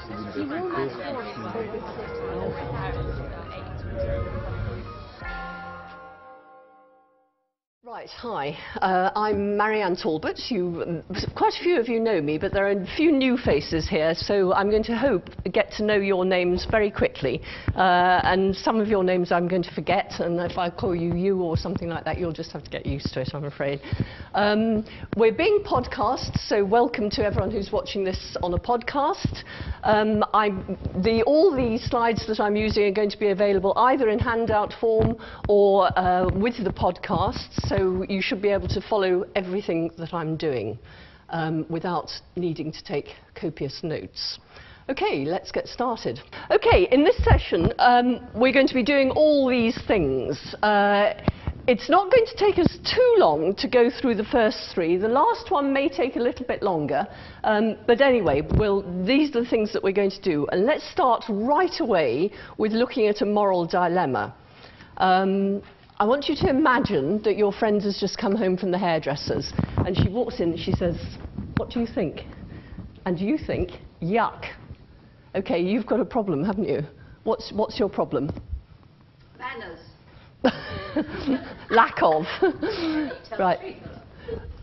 Right, hi. I'm Marianne Talbot. Quite a few of you know me, but there are a few new faces here, so I'm going to get to know your names very quickly. And some of your names I'm going to forget, and if I call you or something like that, you'll just have to get used to it, I'm afraid. We're being podcast, so welcome to everyone who's watching this on a podcast. All the slides that I'm using are going to be available either in handout form or with the podcast, so you should be able to follow everything that I'm doing without needing to take copious notes. Okay, let's get started. Okay, in this session, we're going to be doing all these things. It's not going to take us too long to go through the first three. The last one may take a little bit longer. But anyway, these are the things that we're going to do. And let's start right away with looking at a moral dilemma. I want you to imagine that your friend has just come home from the hairdresser's. And she walks in and she says, "What do you think?" And you think, "Yuck." Okay, you've got a problem, haven't you? What's your problem? Manners. Lack of. Right.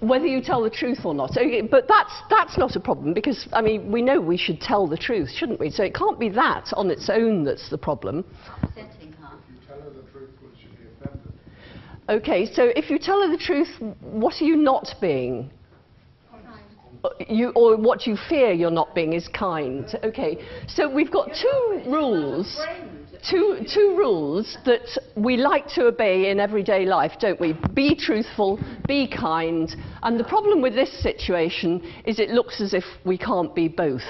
Whether you tell the truth or not. Okay, but that's not a problem, because, I mean, we know we should tell the truth, shouldn't we? So it can't be that on its own that's the problem. Upsetting her. If you tell her the truth, will she be offended? Okay, so if you tell her the truth, what are you not being? Or what you fear you're not being is kind. Okay, so we've got two rules. Two rules that we like to obey in everyday life, don't we? Be truthful, be kind. And the problem with this situation is it looks as if we can't be both.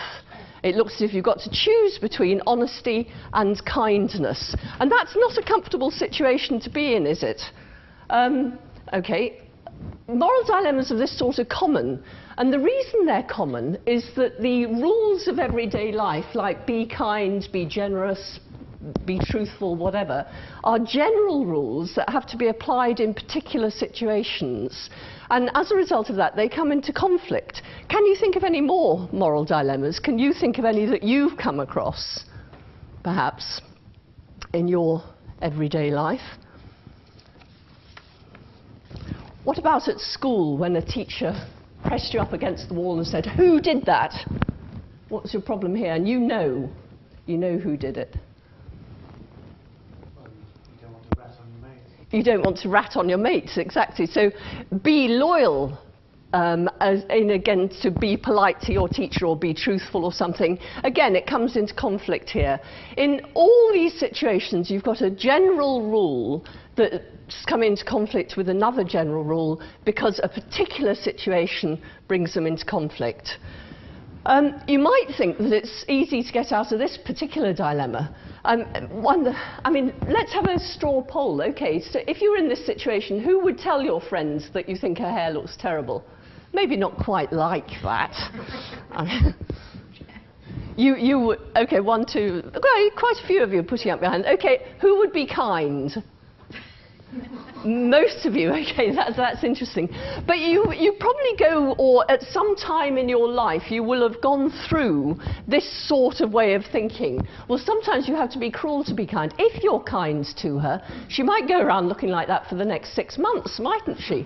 It looks as if you've got to choose between honesty and kindness. And that's not a comfortable situation to be in, is it? Okay. Moral dilemmas of this sort are common. And the reason they're common is that the rules of everyday life, like be kind, be generous, be truthful, whatever, are general rules that have to be applied in particular situations. And as a result of that, they come into conflict. Can you think of any more moral dilemmas? Can you think of any that you've come across, perhaps, in your everyday life? What about at school, when a teacher pressed you up against the wall and said, "Who did that?" What's your problem here? And you know who did it. You don't want to rat on your mates, exactly. So be loyal, again, to be polite to your teacher or be truthful or something. Again, it comes into conflict here. In all these situations, you've got a general rule that's come into conflict with another general rule because a particular situation brings them into conflict. You might think that it's easy to get out of this particular dilemma. Let's have a straw poll. Okay, so if you were in this situation, who would tell your friends that you think her hair looks terrible? Maybe not quite like that. You would, okay, one, two, quite a few of you are putting up your hand. Okay, who would be kind? Most of you, okay, that's interesting. But you probably go, or at some time in your life, you will have gone through this sort of way of thinking. Well, sometimes you have to be cruel to be kind. If you're kind to her, she might go around looking like that for the next 6 months, mightn't she?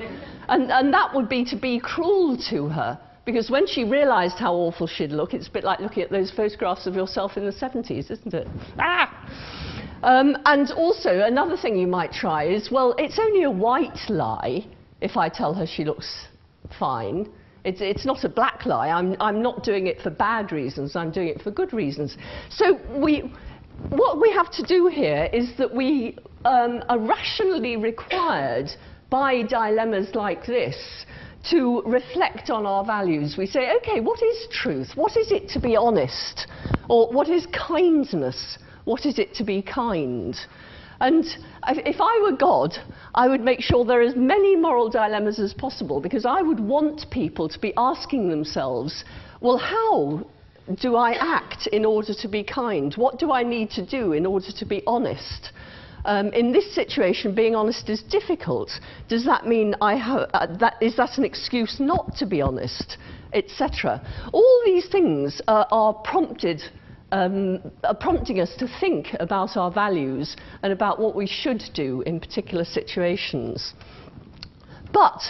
And that would be to be cruel to her. Because when she realised how awful she'd look, it's a bit like looking at those photographs of yourself in the 70s, isn't it? And also, another thing you might try is, well, it's only a white lie if I tell her she looks fine. It's not a black lie. I'm not doing it for bad reasons. I'm doing it for good reasons. So what we have to do here is that we are rationally required by dilemmas like this to reflect on our values. We say, okay, what is truth? What is it to be honest? Or what is kindness? What is it to be kind? And if I were God, I would make sure there are as many moral dilemmas as possible, because I would want people to be asking themselves, well, how do I act in order to be kind? What do I need to do in order to be honest? In this situation, being honest is difficult. Does that mean is that an excuse not to be honest, etc.? All these things are prompted prompting us to think about our values and about what we should do in particular situations. But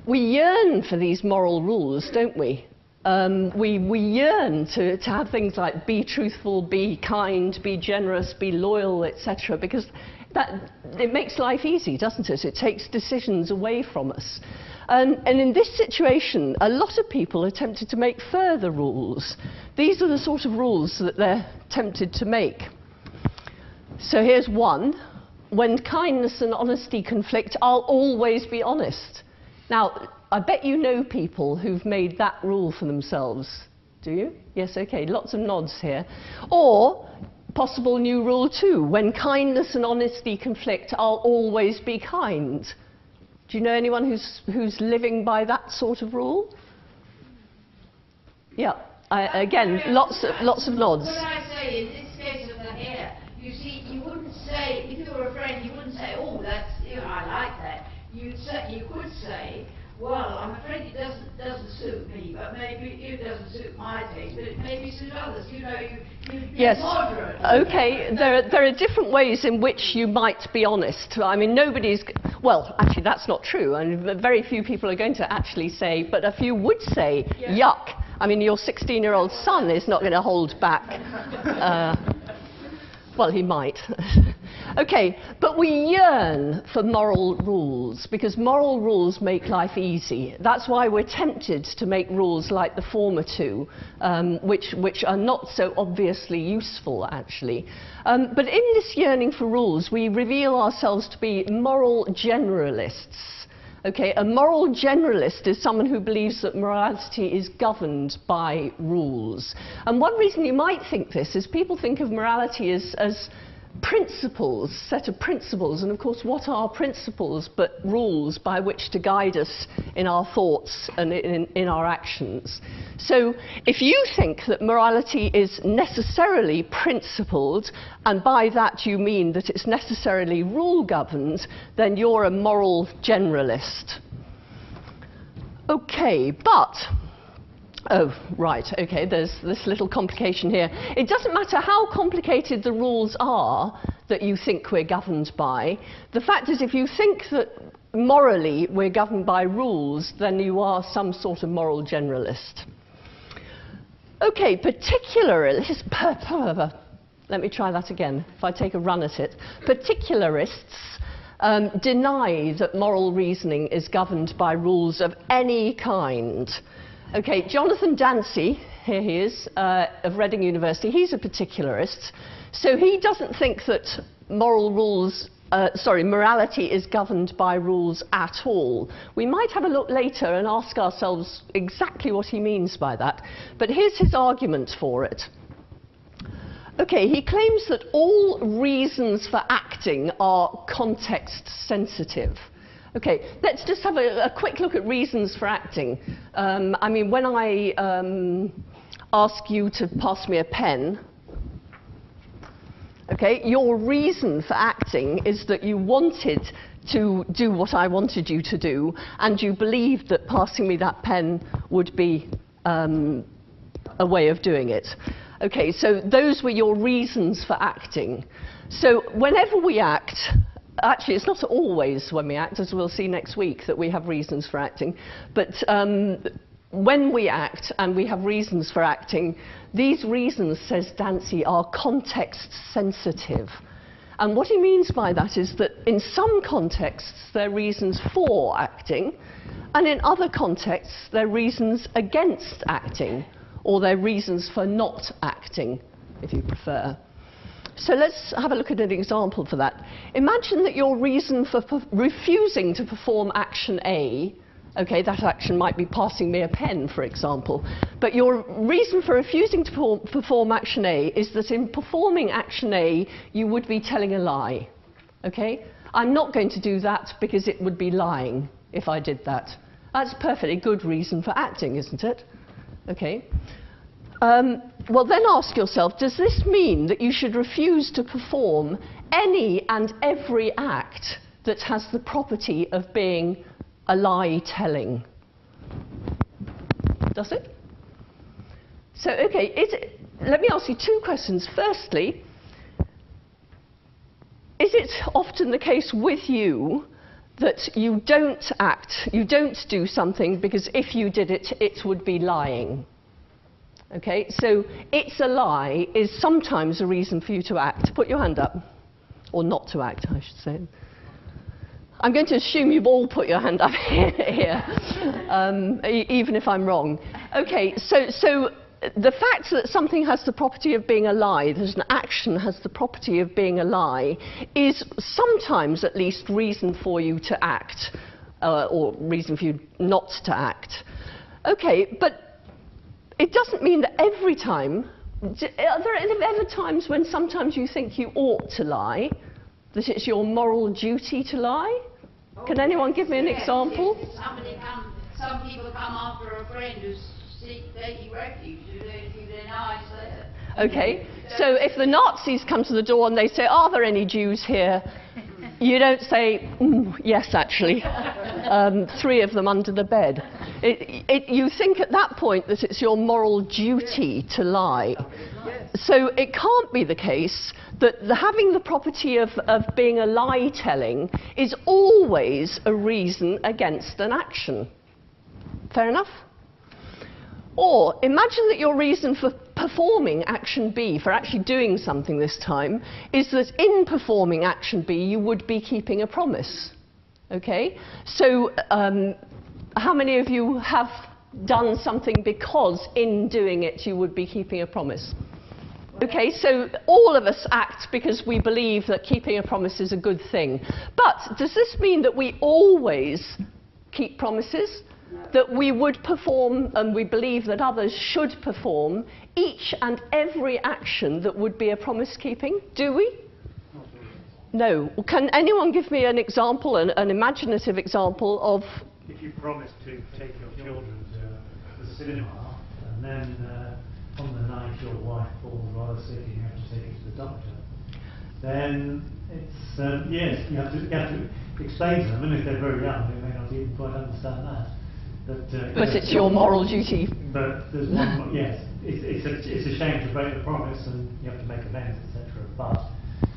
we yearn for these moral rules, don't we? We yearn to have things like be truthful, be kind, be generous, be loyal, etc., because it makes life easy, doesn't it? It takes decisions away from us. And in this situation, a lot of people are tempted to make further rules. These are the sort of rules that they're tempted to make. So here's one. When kindness and honesty conflict, I'll always be honest. Now, I bet you know people who've made that rule for themselves. Do you? Yes, okay, lots of nods here. Or, possible new rule 2, when kindness and honesty conflict, I'll always be kind. Do you know anyone who's living by that sort of rule? Yeah, again, lots of nods. What I say in this case of the hair, you see, you wouldn't say, if you were a friend, you wouldn't say, oh, that's, you know, I like that. You could say, well, I'm afraid it doesn't suit me, but maybe it doesn't suit my taste, but it maybe suit others. You know, you're yes. moderate. Okay, there are different ways in which you might be honest. I mean, well, actually, that's not true. And very few people are going to actually say, but a few would say, yuck. I mean, your 16-year-old son is not going to hold back. Well, he might. Okay, but we yearn for moral rules because moral rules make life easy. That's why we're tempted to make rules like the former two, which are not so obviously useful, actually. But in this yearning for rules, we reveal ourselves to be moral generalists. Okay, a moral generalist is someone who believes that morality is governed by rules. And one reason you might think this is people think of morality as principles, set of principles, and of course what are principles but rules by which to guide us in our thoughts and in our actions. So if you think that morality is necessarily principled, and by that you mean that it's necessarily rule governed, then you're a moral generalist. Okay, but oh, right, okay, there's this little complication here. It doesn't matter how complicated the rules are that you think we're governed by. The fact is, if you think that morally we're governed by rules, then you are some sort of moral generalist. Okay, particularists, let me try that again, if I take a run at it. Particularists deny that moral reasoning is governed by rules of any kind. Okay, Jonathan Dancy, here he is, of Reading University, he's a particularist. So he doesn't think that morality is governed by rules at all. We might have a look later and ask ourselves exactly what he means by that. But here's his argument for it. Okay, he claims that all reasons for acting are context sensitive. Okay, let's just have a quick look at reasons for acting. I mean, when I ask you to pass me a pen, okay, your reason for acting is that you wanted to do what I wanted you to do, and you believed that passing me that pen would be a way of doing it. Okay, so those were your reasons for acting. So whenever we act, actually, it's not always when we act, as we'll see next week, that we have reasons for acting. But when we act and we have reasons for acting, these reasons, says Dancy, are context sensitive. And what he means by that is that in some contexts, they're reasons for acting, and in other contexts, they're reasons against acting, or they're reasons for not acting, if you prefer. So let's have a look at an example for that. Imagine that your reason for refusing to perform action A, okay, that action might be passing me a pen, for example, but your reason for refusing to perform action A is that in performing action A, you would be telling a lie, okay? I'm not going to do that because it would be lying if I did that. That's a perfectly good reason for acting, isn't it? Okay. Well, then ask yourself, does this mean that you should refuse to perform any and every act that has the property of being a lie-telling? Does it? So, okay, let me ask you two questions. Firstly, is it often the case with you that you don't act, you don't do something because if you did it, it would be lying? Okay, so it's a lie is sometimes a reason for you to act. Put your hand up. Or not to act, I should say. I'm going to assume you've all put your hand up here, even if I'm wrong. Okay, so the fact that something has the property of being a lie, that an action has the property of being a lie, is sometimes at least reason for you to act, or reason for you not to act. Okay, but it doesn't mean that every time. Are there ever times when sometimes you think you ought to lie, that it's your moral duty to lie? Can anyone give me an example? Some people come after a friend who's taking refuge, if you deny it. Okay, so if the Nazis come to the door and they say, are there any Jews here? You don't say, yes, actually, 3 of them under the bed. You think at that point that it's your moral duty to lie. So it can't be the case that having the property of being a lie-telling is always a reason against an action. Fair enough? Or imagine that your reason for performing action B, for actually doing something this time, is that in performing action B you would be keeping a promise. Okay? So how many of you have done something because in doing it you would be keeping a promise? Okay, so all of us act because we believe that keeping a promise is a good thing. But does this mean that we always keep promises? That we would perform, and we believe that others should perform, each and every action that would be a promise-keeping? Do we? No. Can anyone give me an example, an imaginative example of... If you promise to take your children to the cinema, and then on the night your wife falls rather sick and you have to take her to the doctor, then it's, yes, you have to explain to them, and if they're very young, they may not even quite understand that. But it's your moral duty. But there's one, yes, it's a shame to break the promise and you have to make amends, etc. But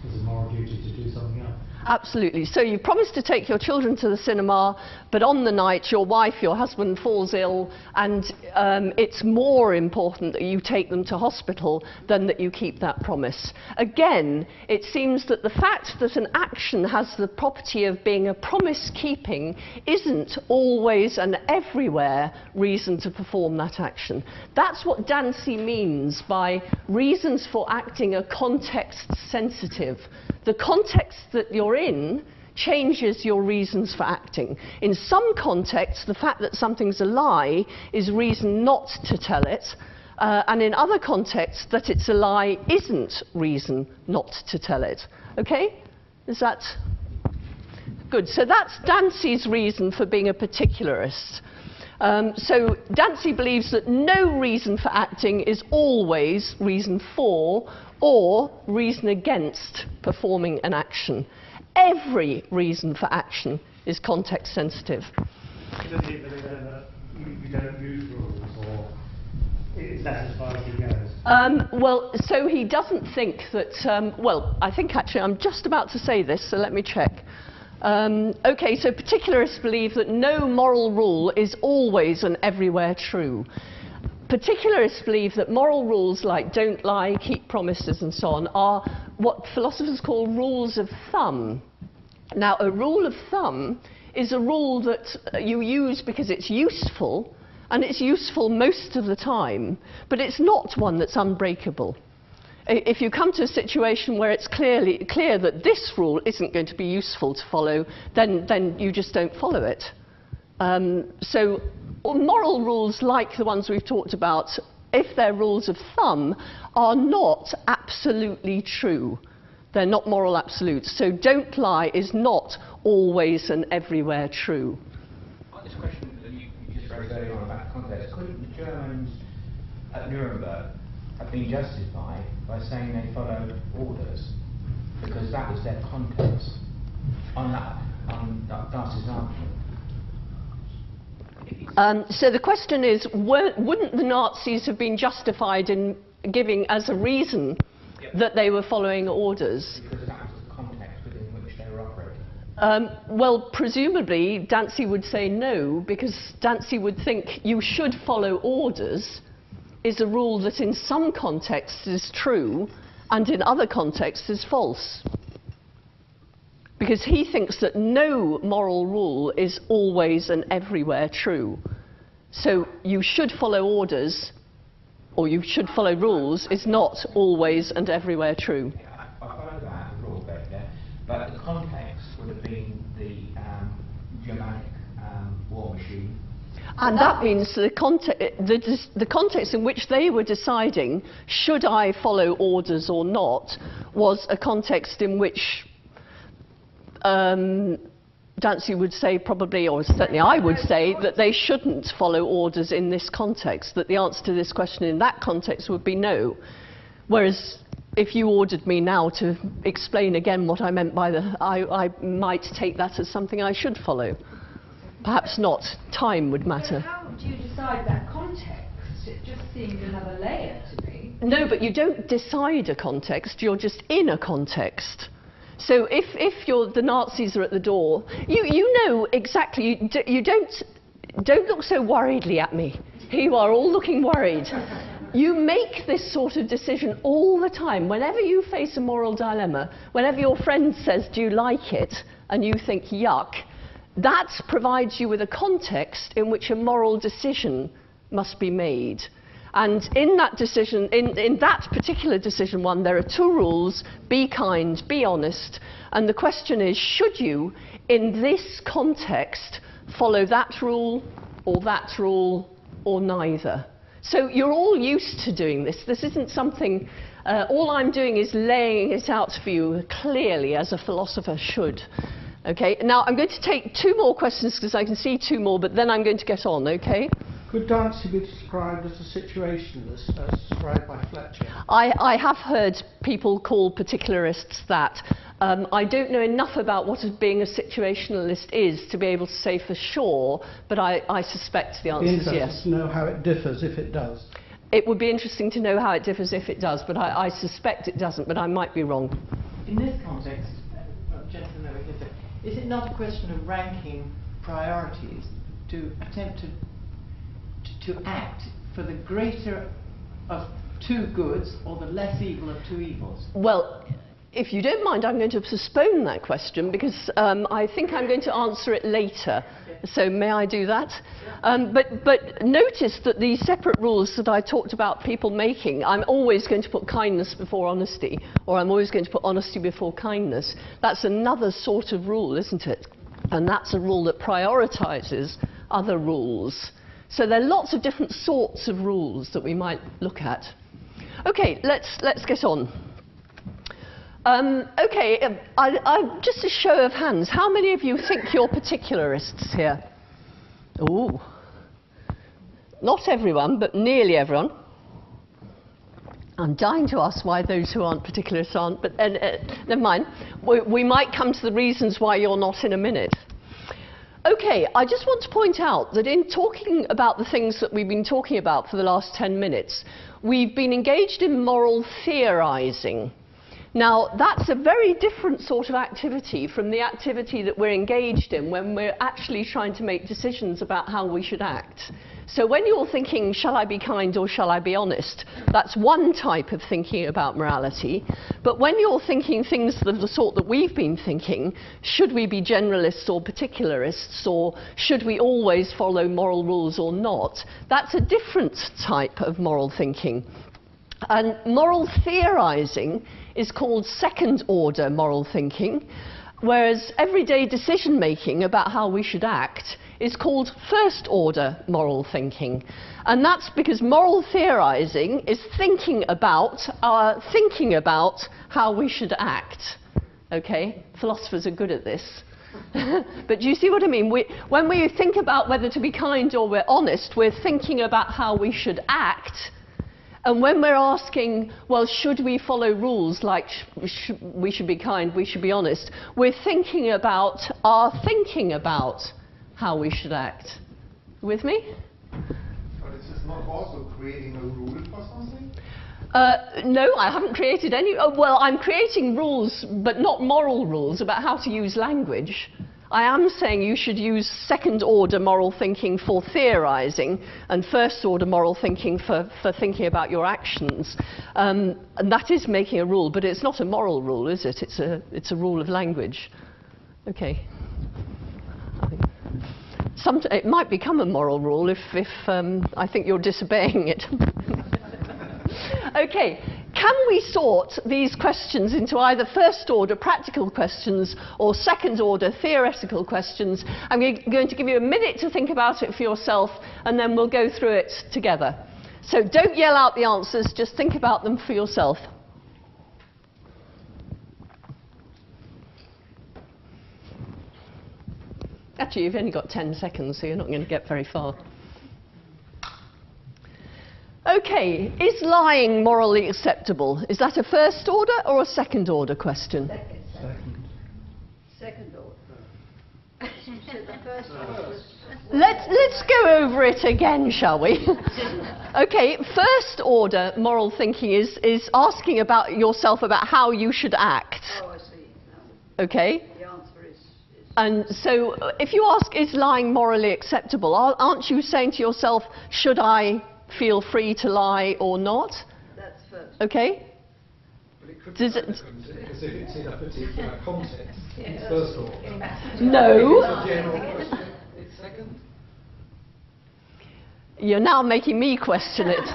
there's a moral duty to do something else. Absolutely. So you promise to take your children to the cinema, but on the night your wife, your husband falls ill, and it's more important that you take them to hospital than that you keep that promise. Again, it seems that the fact that an action has the property of being a promise-keeping isn't always and everywhere reason to perform that action. That's what Dancy means by reasons for acting are context-sensitive. The context that you're in changes your reasons for acting. In some contexts, the fact that something's a lie is reason not to tell it, and in other contexts, that it's a lie isn't reason not to tell it. Okay? Is that good? So that's Dancy's reason for being a particularist. So Dancy believes that no reason for acting is always reason for or reason against performing an action. Every reason for action is context sensitive. Does he believe that you don't use rules, or is that as far as he goes? Well, so he doesn't think that, well, I think actually I'm just about to say this, so let me check. Okay, so particularists believe that no moral rule is always and everywhere true. Particularists believe that moral rules like don't lie, keep promises and so on are what philosophers call rules of thumb. Now, a rule of thumb is a rule that you use because it's useful, and it's useful most of the time, but it's not one that's unbreakable. If you come to a situation where it's clear that this rule isn't going to be useful to follow, then you just don't follow it. So moral rules like the ones we've talked about, if they're rules of thumb, are not absolutely true. They're not moral absolutes. So don't lie is not always and everywhere true. This question that you just raised earlier on about context, couldn't the Germans at Nuremberg have been justified by saying they followed orders because that was their context on Darcy's argument? So the question is, wouldn't the Nazis have been justified in giving as a reason that they were following orders. Because that was the context within which they were operating. Well, presumably, Dancy would say no, because Dancy would think you should follow orders is a rule that in some contexts is true and in other contexts is false. Because he thinks that no moral rule is always and everywhere true. So you should follow orders, or you should follow rules, is not always and everywhere true. Yeah, I follow that, the rule bit there, but the context would have been the Germanic war machine. And that means the context in which they were deciding, should I follow orders or not, was a context in which Dancy would say probably, or certainly I would say, that they shouldn't follow orders in this context, that the answer to this question in that context would be no. Whereas if you ordered me now to explain again what I meant by I might take that as something I should follow. Perhaps not. Time would matter. So how do you decide that context? It just seems another layer to me. No, but you don't decide a context, you're just in a context. So if the Nazis are at the door, you know exactly, you don't look so worriedly at me. Here you are, all looking worried. You make this sort of decision all the time. Whenever you face a moral dilemma, whenever your friend says, do you like it? And you think, yuck, that provides you with a context in which a moral decision must be made. And in that decision, in that particular decision one, there are two rules: be kind, be honest. And the question is, should you, in this context, follow that rule, or neither? So you're all used to doing this. This isn't something, all I'm doing is laying it out for you clearly, as a philosopher should. Okay, now I'm going to take two more questions because I can see two more, but then I'm going to get on, okay? Could Dancy be described as a situationalist, as described by Fletcher? I have heard people call particularists that. I don't know enough about what being a situationalist is to be able to say for sure, but I suspect the answer is yes. To know how it differs, if it does. It would be interesting to know how it differs if it does, but I suspect it doesn't, but I might be wrong. In this context, gentlemen, is it not a question of ranking priorities to attempt to act for the greater of two goods or the less evil of two evils? Well, if you don't mind, I'm going to postpone that question because I think I'm going to answer it later. So may I do that? But notice that the separate rules that I talked about people making, I'm always going to put kindness before honesty, or I'm always going to put honesty before kindness. That's another sort of rule, isn't it? And that's a rule that prioritizes other rules. So there are lots of different sorts of rules that we might look at. Okay, let's get on. Okay, just a show of hands. How many of you think you're particularists here? Ooh. Not everyone, but nearly everyone. I'm dying to ask why those who aren't particularists aren't, but never mind. We might come to the reasons why you're not in a minute. Okay, I just want to point out that in talking about the things that we've been talking about for the last 10 minutes, we've been engaged in moral theorizing. Now, that's a very different sort of activity from the activity that we're engaged in when we're actually trying to make decisions about how we should act. So when you're thinking, shall I be kind or shall I be honest, that's one type of thinking about morality. But when you're thinking things of the sort that we've been thinking, should we be generalists or particularists, or should we always follow moral rules or not, that's a different type of moral thinking. And moral theorizing is called second-order moral thinking, whereas everyday decision-making about how we should act is called first-order moral thinking. And that's because moral theorizing is thinking about how we should act. Okay? Philosophers are good at this. But do you see what I mean? When we think about whether to be kind or we're honest, we're thinking about how we should act. And when we're asking, well, should we follow rules like we should be kind, we should be honest, we're thinking about how we should act. With me? But is this not also creating a rule for something? No, I haven't created any. Oh, well, I'm creating rules, but not moral rules, about how to use language. I am saying you should use second-order moral thinking for theorizing and first-order moral thinking for thinking about your actions. And that is making a rule, but it's not a moral rule, is it? It's a rule of language. Okay. It might become a moral rule if I think you're disobeying it. Okay, can we sort these questions into either first-order practical questions or second-order theoretical questions? I'm going to give you a minute to think about it for yourself, and then we'll go through it together. So don't yell out the answers, just think about them for yourself. Actually, you've only got 10 seconds, so you're not going to get very far. Okay, is lying morally acceptable? Is that a first order or a second order question? Second order. The first order. Let's go over it again, shall we? Okay, first order moral thinking is asking about yourself about how you should act. Oh, I see. No. Okay? The answer is... And so if you ask, is lying morally acceptable, aren't you saying to yourself, should I feel free to lie or not? That's first. Okay? But it could Does be it- second, because if it's in a particular context, it's first order. No. If it's a general question, it's second. You're now making me question it.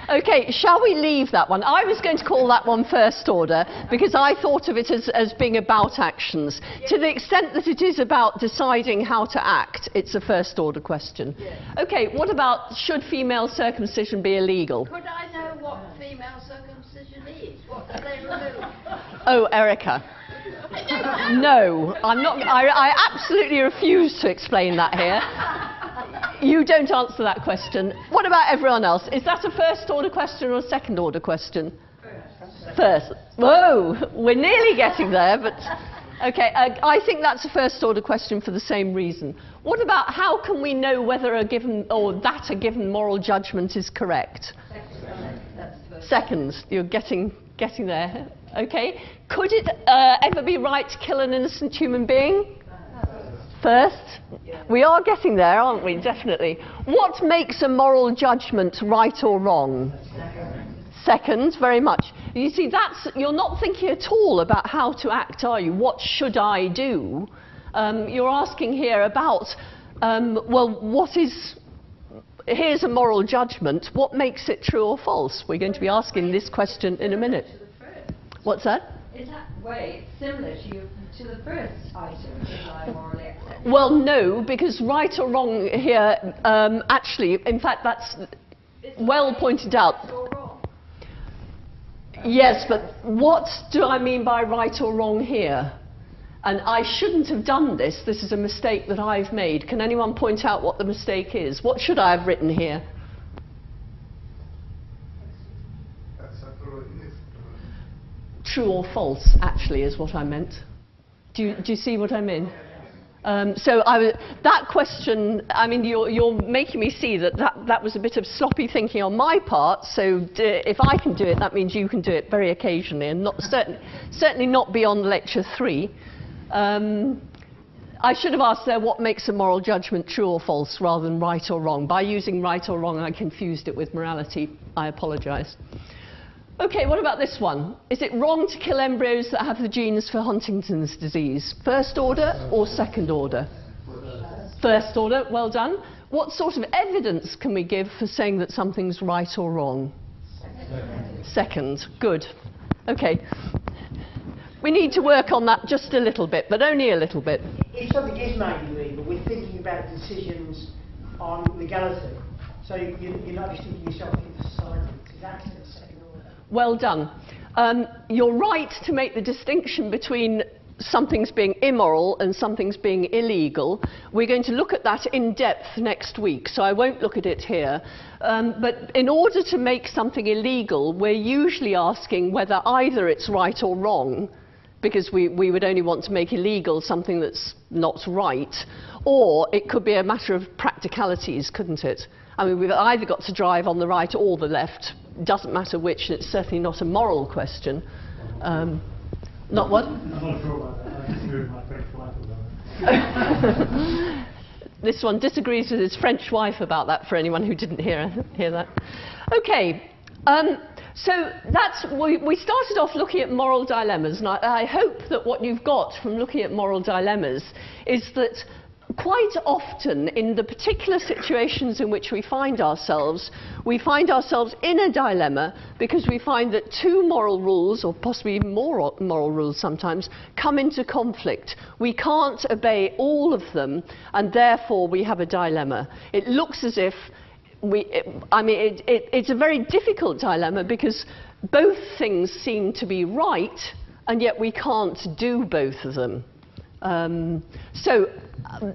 Okay, shall we leave that one? I was going to call that one first order because I thought of it as being about actions. To the extent that it is about deciding how to act, it's a first order question. Okay, what about should female circumcision be illegal? Could I know what female circumcision is? What do they remove? Oh, Erica. No, I'm not. I absolutely refuse to explain that here. You don't answer that question. What about everyone else? Is that a first order question or a second order question? First. Whoa, we're nearly getting there, but okay. I think that's a first order question for the same reason. What about how can we know whether a given moral judgment is correct? Second. You're getting there. Okay. Could it ever be right to kill an innocent human being? First. We are getting there, aren't we? Definitely. What makes a moral judgment right or wrong? Second, very much. You see, you're not thinking at all about how to act, are you? What should I do? You're asking here about, well, here's a moral judgment. What makes it true or false? We're going to be asking this question in a minute. What's that? In that way, it's similar to the first item, is I morally acceptable? Well, no, because right or wrong here, actually, in fact, that's well pointed out. Or wrong? Yes, but what do I mean by right or wrong here? And I shouldn't have done this. This is a mistake that I've made. Can anyone point out what the mistake is? What should I have written here? True or false, actually, is what I meant. Do you see what I mean? That question, I mean, you're making me see that was a bit of sloppy thinking on my part, so if I can do it, that means you can do it very occasionally, and certainly not beyond lecture 3. I should have asked there what makes a moral judgment true or false rather than right or wrong. By using right or wrong, I confused it with morality. I apologise. Okay, what about this one? Is it wrong to kill embryos that have the genes for Huntington's disease? First order or second order? First order, well done. What sort of evidence can we give for saying that something's right or wrong? Second, good. Okay. We need to work on that just a little bit, but only a little bit. If something is made illegal, we're thinking about decisions on legality. So you're not just thinking yourself, thinking of society. It's exactly the second order. Well done. You're right to make the distinction between something's being immoral and something's being illegal. We're going to look at that in depth next week, so I won't look at it here. But in order to make something illegal, we're usually asking whether either it's right or wrong, because we would only want to make illegal something that's not right, or it could be a matter of practicalities, couldn't it? I mean, we've either got to drive on the right or the left, doesn't matter which, and it's certainly not a moral question. Not what? I'm not sure about that. I disagree with my French wife about that. This one disagrees with his French wife about that, for anyone who didn't hear that. Okay, so we started off looking at moral dilemmas, and I hope that what you've got from looking at moral dilemmas is that quite often in the particular situations in which we find ourselves in a dilemma because we find that two moral rules, or possibly even more moral rules sometimes, come into conflict. We can't obey all of them, and therefore we have a dilemma. It looks as if it's a very difficult dilemma because both things seem to be right, and yet we can't do both of them.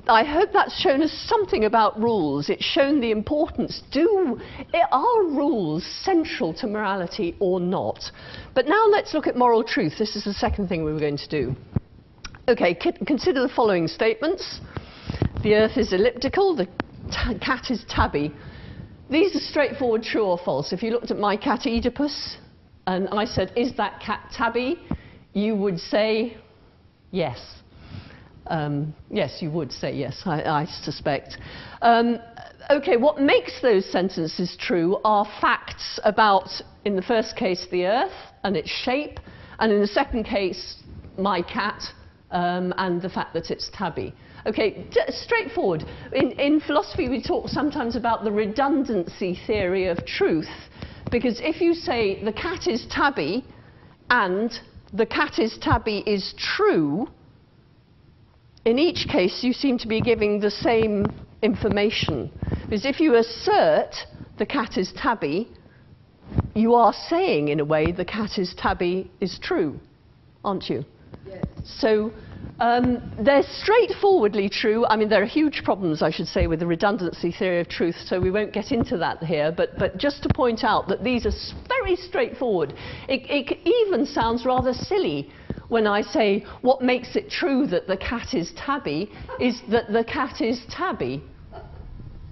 I hope that's shown us something about rules. It's shown the importance. Are rules central to morality or not? But now let's look at moral truth. This is the second thing we were going to do. Okay, consider the following statements. The earth is elliptical, the cat is tabby. These are straightforward, true or false. If you looked at my cat Oedipus and I said, is that cat tabby? You would say yes. Yes, you would say yes, I suspect. Okay, what makes those sentences true are facts about, in the first case, the earth and its shape, and in the second case, my cat and the fact that it's tabby. Okay, straightforward. In philosophy, we talk sometimes about the redundancy theory of truth, because if you say the cat is tabby and the cat is tabby is true, in each case, you seem to be giving the same information. Because if you assert the cat is tabby, you are saying, in a way, the cat is tabby is true, aren't you? Yes. So they're straightforwardly true. I mean, there are huge problems, I should say, with the redundancy theory of truth, so we won't get into that here. But just to point out that these are very straightforward. It even sounds rather silly when I say what makes it true that the cat is tabby is that the cat is tabby.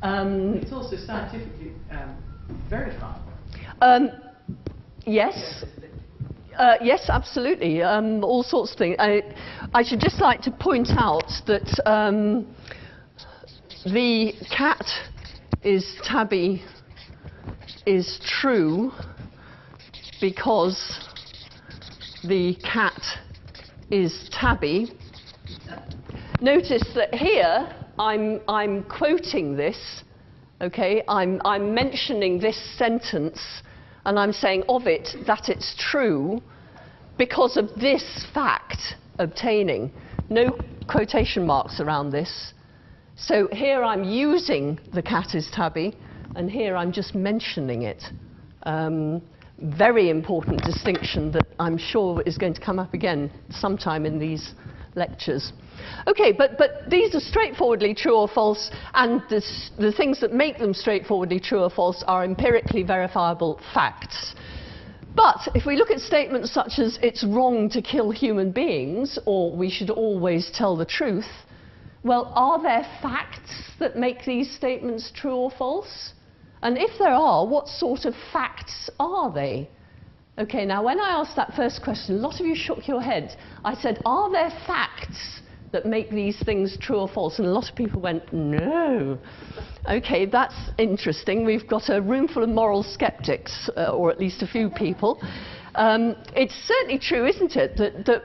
It's also scientifically verified. Yes. Yes, absolutely. All sorts of things. I should just like to point out that the cat is tabby is true because the cat is tabby. Notice that here I'm quoting this, okay? I'm mentioning this sentence and I'm saying of it that it's true because of this fact obtaining. No quotation marks around this. So here I'm using the cat is tabby and here I'm just mentioning it. Very important distinction that I'm sure is going to come up again sometime in these lectures. Okay, but these are straightforwardly true or false, and the things that make them straightforwardly true or false are empirically verifiable facts. But if we look at statements such as it's wrong to kill human beings, or we should always tell the truth, well, are there facts that make these statements true or false? And if there are, what sort of facts are they? Okay, now when I asked that first question, a lot of you shook your head. I said, are there facts that make these things true or false? And a lot of people went, no. Okay, that's interesting. We've got a room full of moral skeptics, or at least a few people. It's certainly true, isn't it, that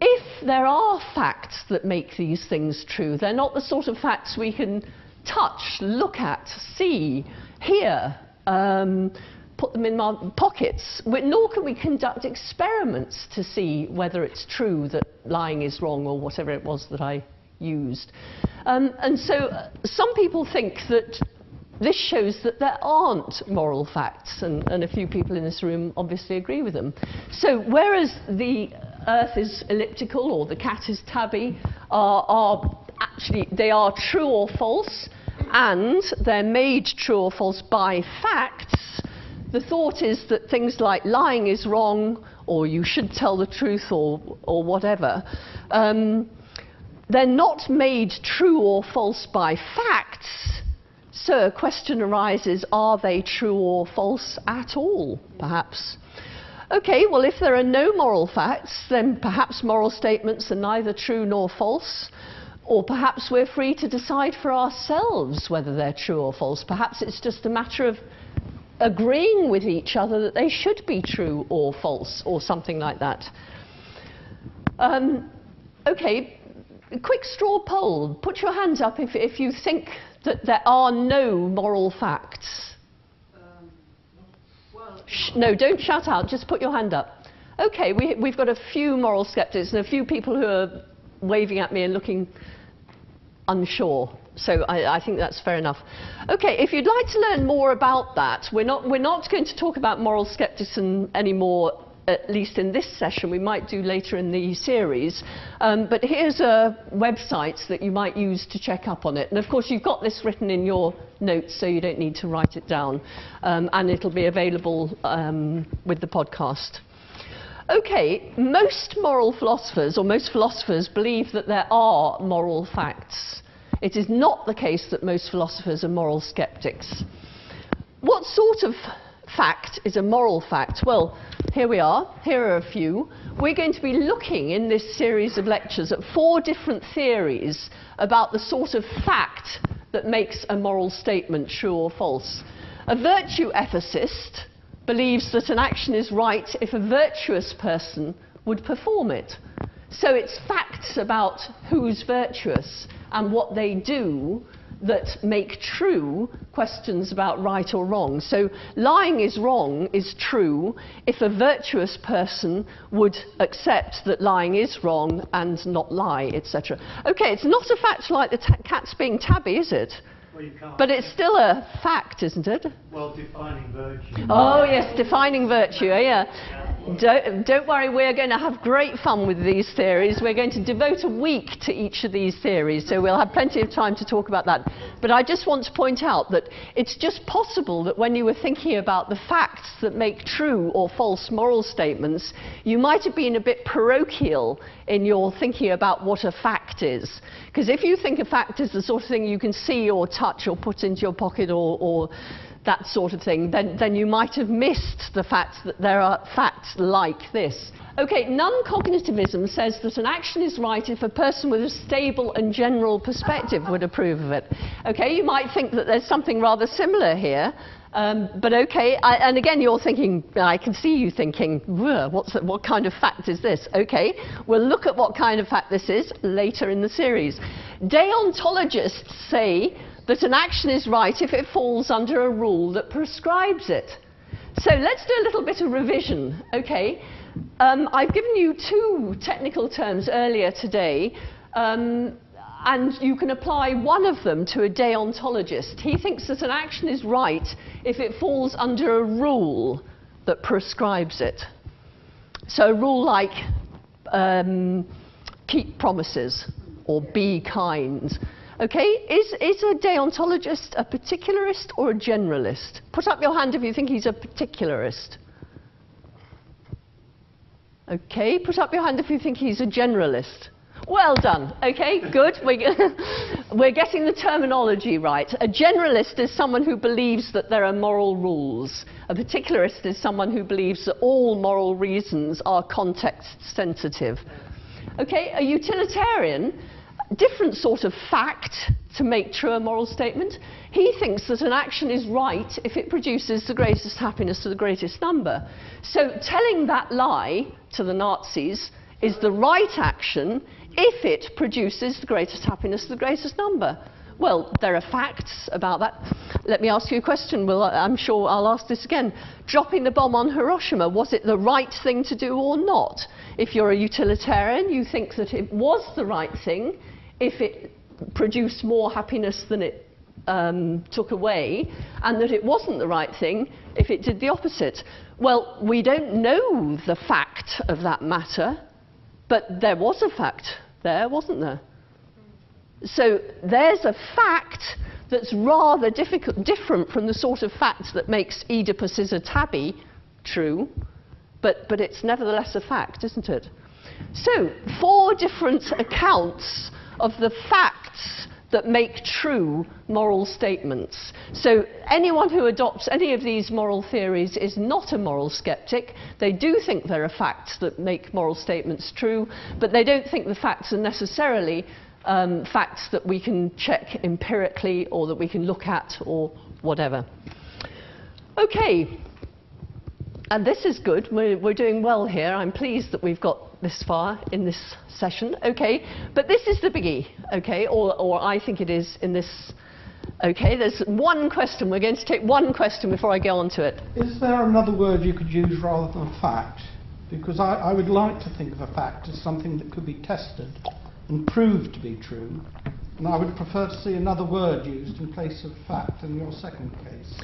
if there are facts that make these things true, they're not the sort of facts we can touch, look at, see, hear, put them in our pockets, nor can we conduct experiments to see whether it's true that lying is wrong or whatever it was that I used. And so some people think that this shows that there aren't moral facts, and a few people in this room obviously agree with them. So whereas the earth is elliptical or the cat is tabby actually, they are true or false, and they're made true or false by facts, the thought is that things like lying is wrong, or you should tell the truth, or whatever, they're not made true or false by facts, So a question arises, are they true or false at all, perhaps? Okay, well, if there are no moral facts, then perhaps moral statements are neither true nor false, or perhaps we're free to decide for ourselves whether they're true or false. Perhaps it's just a matter of agreeing with each other that they should be true or false, or something like that. Okay, a quick straw poll. Put your hands up if you think that there are no moral facts. No, don't shout out, just put your hand up. Okay, we've got a few moral skeptics and a few people who are waving at me and looking unsure. So I think that's fair enough. Okay, if you'd like to learn more about that, we're not going to talk about moral skepticism anymore, at least in this session. We might do later in the series. But here's websites that you might use to check up on it. And of course, you've got this written in your notes, so you don't need to write it down. And it'll be available with the podcast. Okay, most moral philosophers, or most philosophers, believe that there are moral facts. It is not the case that most philosophers are moral skeptics. What sort of fact is a moral fact? Well, here we are. Here are a few. We're going to be looking in this series of lectures at 4 different theories about the sort of fact that makes a moral statement true or false. A virtue ethicist believes that an action is right if a virtuous person would perform it. So it's facts about who's virtuous and what they do that make true questions about right or wrong. So lying is wrong is true if a virtuous person would accept that lying is wrong and not lie, etc. Okay, it's not a fact like the cat's being tabby, is it? Well, you can't. But it's still a fact, isn't it? Well, defining virtue. Oh yes, defining virtue, yeah. Don't worry, we're going to have great fun with these theories. We're going to devote a week to each of these theories, so we'll have plenty of time to talk about that. But I just want to point out that it's just possible that when you were thinking about the facts that make true or false moral statements, you might have been a bit parochial in your thinking about what a fact is. Because if you think a fact is the sort of thing you can see or touch or put into your pocket or that sort of thing, then you might have missed the fact that there are facts like this. Okay, non-cognitivism says that an action is right if a person with a stable and general perspective would approve of it. Okay, you might think that there's something rather similar here, but okay, and again you're thinking, I can see you thinking, what kind of fact is this? Okay, we'll look at what kind of fact this is later in the series. Deontologists say that an action is right if it falls under a rule that prescribes it. So let's do a little bit of revision, okay? I've given you 2 technical terms earlier today, and you can apply one of them to a deontologist. He thinks that an action is right if it falls under a rule that prescribes it. So a rule like keep promises or be kind. Okay, is a deontologist a particularist or a generalist? Put up your hand if you think he's a particularist. Okay, put up your hand if you think he's a generalist. Well done. Okay, good. We're getting the terminology right. A generalist is someone who believes that there are moral rules. A particularist is someone who believes that all moral reasons are context sensitive. Okay, a utilitarian, different sort of fact to make true a moral statement. He thinks that an action is right if it produces the greatest happiness to the greatest number. So telling that lie to the Nazis is the right action if it produces the greatest happiness to the greatest number. Well, there are facts about that. Let me ask you a question. Well, I'm sure I'll ask this again. Dropping the bomb on Hiroshima, was it the right thing to do or not? If you're a utilitarian, you think that it was the right thing if it produced more happiness than it took away, and that it wasn't the right thing if it did the opposite. Well, we don't know the fact of that matter, but there was a fact there, wasn't there? So there's a fact that's rather different from the sort of fact that makes Oedipus is a tabby true, but it's nevertheless a fact, isn't it? So 4 different accounts of the facts that make true moral statements. So anyone who adopts any of these moral theories is not a moral skeptic. They do think there are facts that make moral statements true, but they don't think the facts are necessarily facts that we can check empirically or that we can look at or whatever. Okay, and this is good. We're doing well here. I'm pleased that we've got this far in this session. Okay, but this is the biggie, okay, or I think it is in this. Okay, there's one question. We're going to take one question before I go on to it. Is there another word you could use rather than fact? Because I would like to think of a fact as something that could be tested and proved to be true, and I would prefer to see another word used in place of fact in your second case.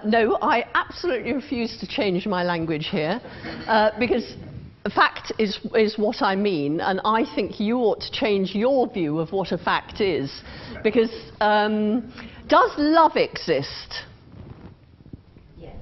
No, I absolutely refuse to change my language here, because fact is what I mean, and I think you ought to change your view of what a fact is, because does love exist? Yes.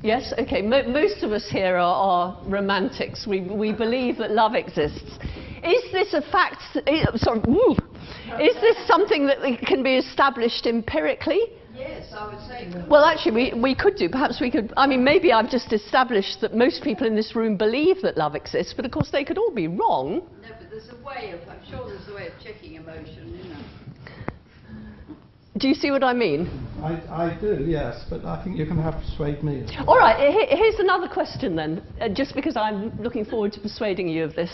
Yes? Okay, most of us here are romantics. We believe that love exists. Is this a fact? Is this something that can be established empirically? Yes, I would say. Well, actually, we could do. Perhaps we could. I mean, maybe I've just established that most people in this room believe that love exists, but of course they could all be wrong. No, but there's a way of, I'm sure there's a way of checking emotion, you know. Do you see what I mean? I do, yes, but I think you're going to have to persuade me as well. All right, here's another question then, just because I'm looking forward to persuading you of this.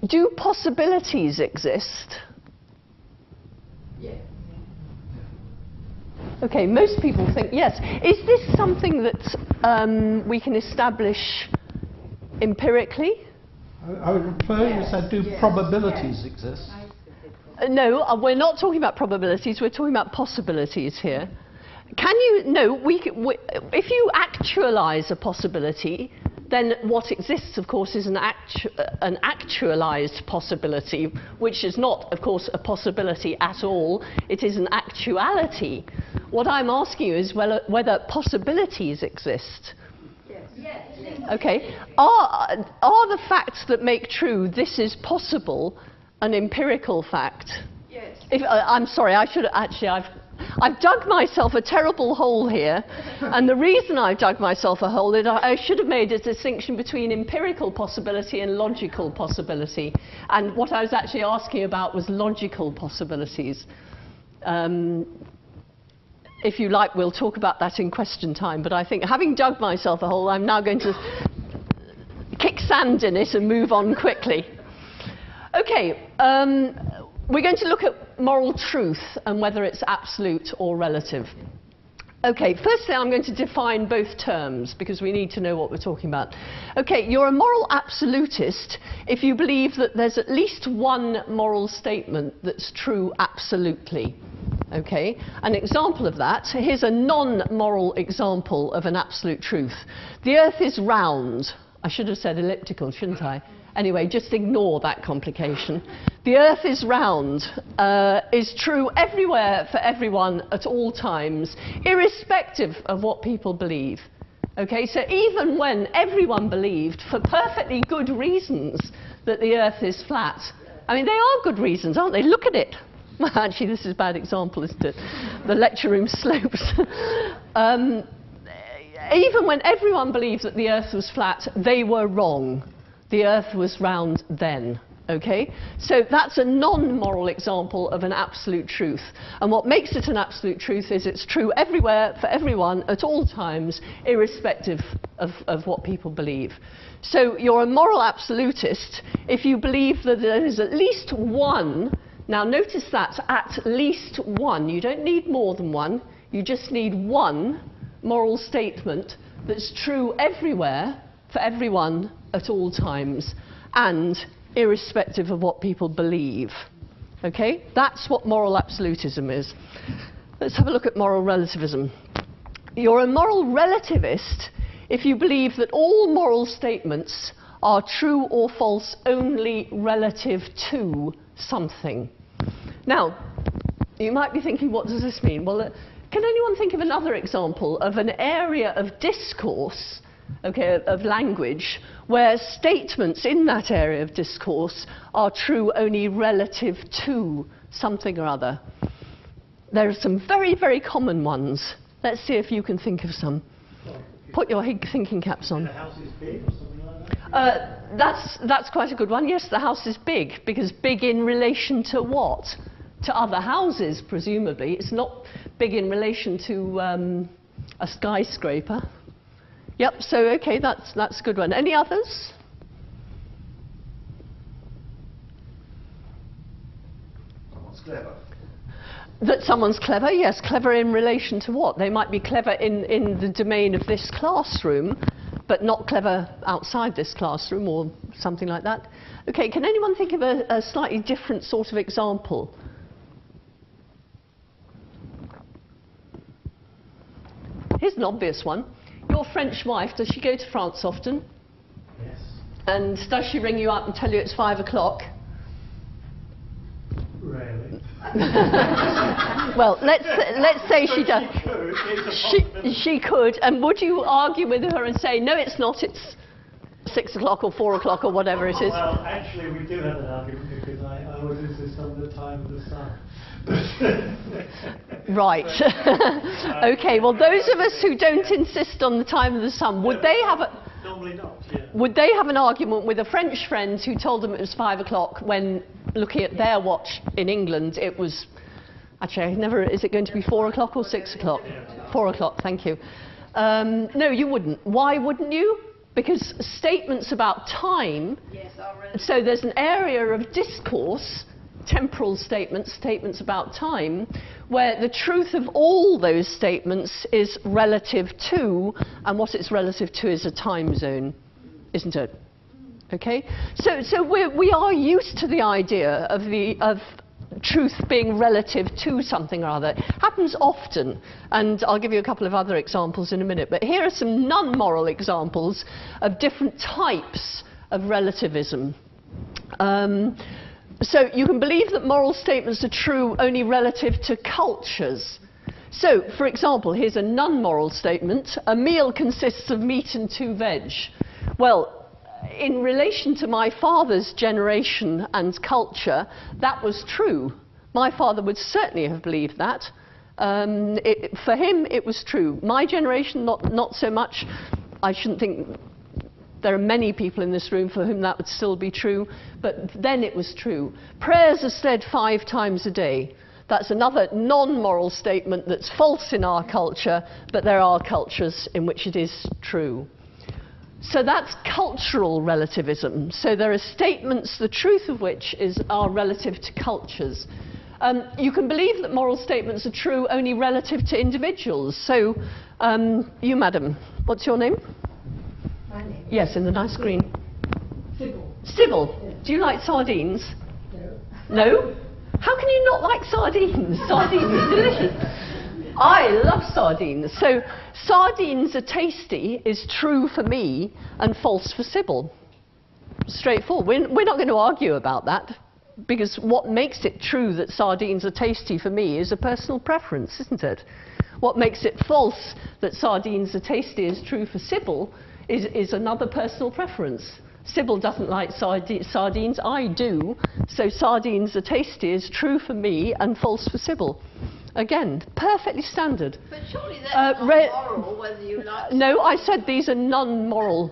Do possibilities exist? Yeah. Okay, most people think yes. Is this something that we can establish empirically? I would prefer you said, do probabilities exist? No, we're not talking about probabilities, we're talking about possibilities here. Can you, no, if you actualize a possibility, then what exists, of course, is an actualized possibility, which is not, of course, a possibility at all. It is an actuality. What I'm asking you is whether possibilities exist. Yes. Okay. Are the facts that make true this is possible an empirical fact? Yes. I'm sorry, I should actually, I've dug myself a terrible hole here, and the reason I've dug myself a hole is I should have made a distinction between empirical possibility and logical possibility, and what I was actually asking about was logical possibilities. If you like, we'll talk about that in question time, but I think having dug myself a hole, I'm now going to kick sand in it and move on quickly. Okay, we're going to look at moral truth and whether it's absolute or relative. Okay, firstly, I'm going to define both terms because we need to know what we're talking about. Okay, you're a moral absolutist if you believe that there's at least one moral statement that's true absolutely. Okay, an example of that, here's a non-moral example of an absolute truth. The earth is round. I should have said elliptical, shouldn't I? Anyway, just ignore that complication. The earth is round is true everywhere for everyone at all times, irrespective of what people believe. Okay, so even when everyone believed, for perfectly good reasons, that the earth is flat, I mean, they are good reasons, aren't they? Look at it. Well, actually, this is a bad example, isn't it? The lecture room slopes. Even when everyone believed that the earth was flat, they were wrong. The earth was round then. Okay? So that's a non-moral example of an absolute truth. And what makes it an absolute truth is it's true everywhere, for everyone, at all times, irrespective of what people believe. So you're a moral absolutist if you believe that there is at least one. Now notice that, at least one. You don't need more than one. You just need one moral statement that's true everywhere, for everyone, at all times, and irrespective of what people believe. Okay? That's what moral absolutism is. Let's have a look at moral relativism. You're a moral relativist if you believe that all moral statements are true or false only relative to something. Now, you might be thinking, what does this mean? Well, can anyone think of another example of an area of discourse okay, of language, where statements in that area of discourse are true only relative to something or other. There are some very, very common ones. Let's see if you can think of some. Put your thinking caps on. The house is big or something like that? That's quite a good one. Yes, the house is big, because big in relation to what? To other houses, presumably. It's not big in relation to a skyscraper. Yep, so okay, that's a good one. Any others? Someone's clever. That someone's clever, yes. Clever in relation to what? They might be clever in the domain of this classroom, but not clever outside this classroom or something like that. Okay, can anyone think of a slightly different sort of example? Here's an obvious one. Your French wife, does she go to France often? Yes. And does she ring you up and tell you it's 5 o'clock? Rarely. Well, let's say she does. She could. And would you argue with her and say, no, it's not, it's 6 o'clock or 4 o'clock or whatever it is? Well, actually, we do have an argument because I always insist on the time of the sun. Right. Okay, well, those of us who don't insist on the time of the sun, would they have Normally not, yeah. would they have an argument with a French friend who told them it was 5 o'clock when, looking at their watch in England, it was, actually, is it going to be 4 o'clock or 6 o'clock? 4 o'clock, thank you. No, you wouldn't. Why wouldn't you? Because statements about time, so there's an area of discourse, temporal statements, statements about time, where the truth of all those statements is relative to, and what it's relative to is a time zone, isn't it? Okay? So we are used to the idea of truth being relative to something or other. It happens often, and I'll give you a couple of other examples in a minute, but here are some non-moral examples of different types of relativism. So you can believe that moral statements are true only relative to cultures. So, for example, here's a non-moral statement. A meal consists of meat and 2 veg. Well, in relation to my father's generation and culture, that was true. My father would certainly have believed that. For him, it was true. My generation, not so much. I shouldn't think there are many people in this room for whom that would still be true, but then it was true. Prayers are said 5 times a day. That's another non-moral statement that's false in our culture, but there are cultures in which it is true. So that's cultural relativism. So there are statements, the truth of which are relative to cultures. You can believe that moral statements are true only relative to individuals. So, you, madam, what's your name? My name? Yes, in the nice green. Sybil. Sybil, Yes. do you like sardines? No. No? How can you not like sardines? Sardines are delicious. I love sardines. So, sardines are tasty is true for me and false for Sybil. Straightforward. We're not going to argue about that, because what makes it true that sardines are tasty for me is a personal preference, isn't it? What makes it false that sardines are tasty is true for Sybil is another personal preference. Sybil doesn't like sardines, I do, so sardines are tasty is true for me and false for Sybil. Again, perfectly standard. But surely that's not moral, whether you like... No, I said these are non-moral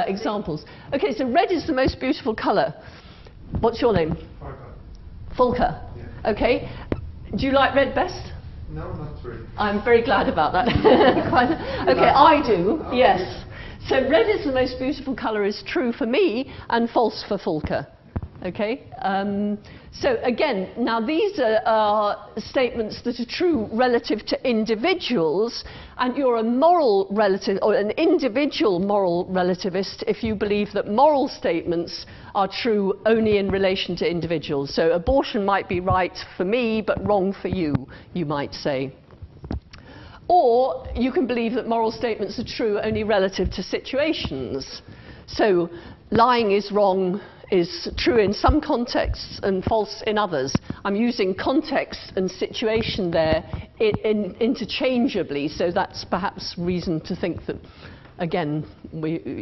examples. Okay, so red is the most beautiful colour. What's your name? Fulker. Yeah. Okay. Do you like red best? No, not really. I'm very glad about that. Okay, I do, yes. So red is the most beautiful colour is true for me and false for Fulker. Okay? So again, now these are statements that are true relative to individuals, and you're a moral relative, or an individual moral relativist if you believe that moral statements are true only in relation to individuals. So abortion might be right for me, but wrong for you, you might say. Or you can believe that moral statements are true only relative to situations. So lying is wrong is true in some contexts and false in others. I'm using context and situation there interchangeably, so that's perhaps reason to think that again,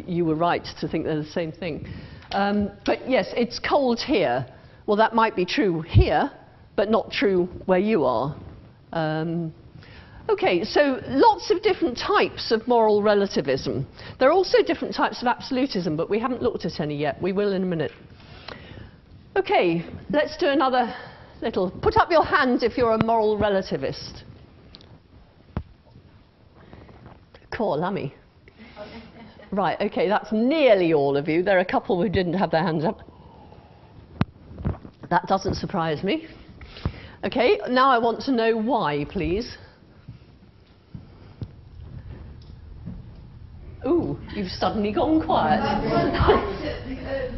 you were right to think they're the same thing. But yes, it's cold here. Well, that might be true here, but not true where you are. Okay, so lots of different types of moral relativism. There are also different types of absolutism, but we haven't looked at any yet. We will in a minute. Okay, let's do another little. Put up your hand if you're a moral relativist. Cool, Lummy. Right, okay, that's nearly all of you. There are a couple who didn't have their hands up. That doesn't surprise me. Okay, now I want to know why, please. Ooh, you've suddenly gone quiet.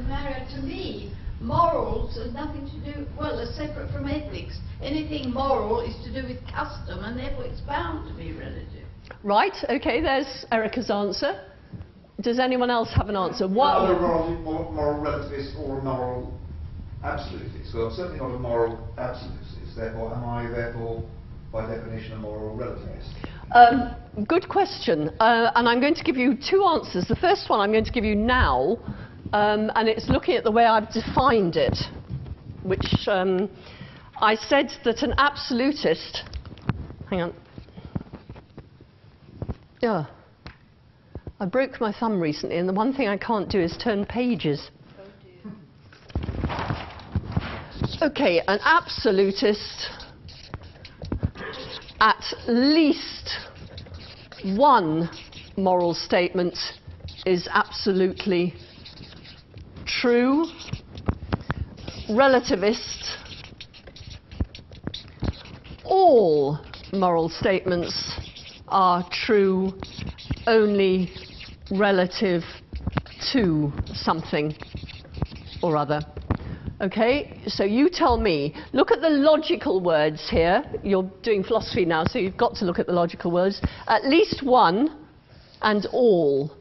Mario, to me, morals have nothing to do, well, they're separate from ethics. Anything moral is to do with custom, and therefore it's bound to be relative. Right, okay, there's Erica's answer. Does anyone else have an answer? What? I'm not a moral relativist or a moral absolutist. So I'm certainly not a moral absolutist. Therefore, am I therefore, by definition, a moral relativist? Good question. And I'm going to give you two answers. The first one I'm going to give you now, and it's looking at the way I've defined it, which I said that an absolutist. Hang on. Yeah. I broke my thumb recently, and the one thing I can't do is turn pages. Okay, an absolutist, at least one moral statement is absolutely true. Relativist, all moral statements are true only relative to something or other. Okay, so you tell me, look at the logical words here. You're doing philosophy now, so you've got to look at the logical words. At least one and all.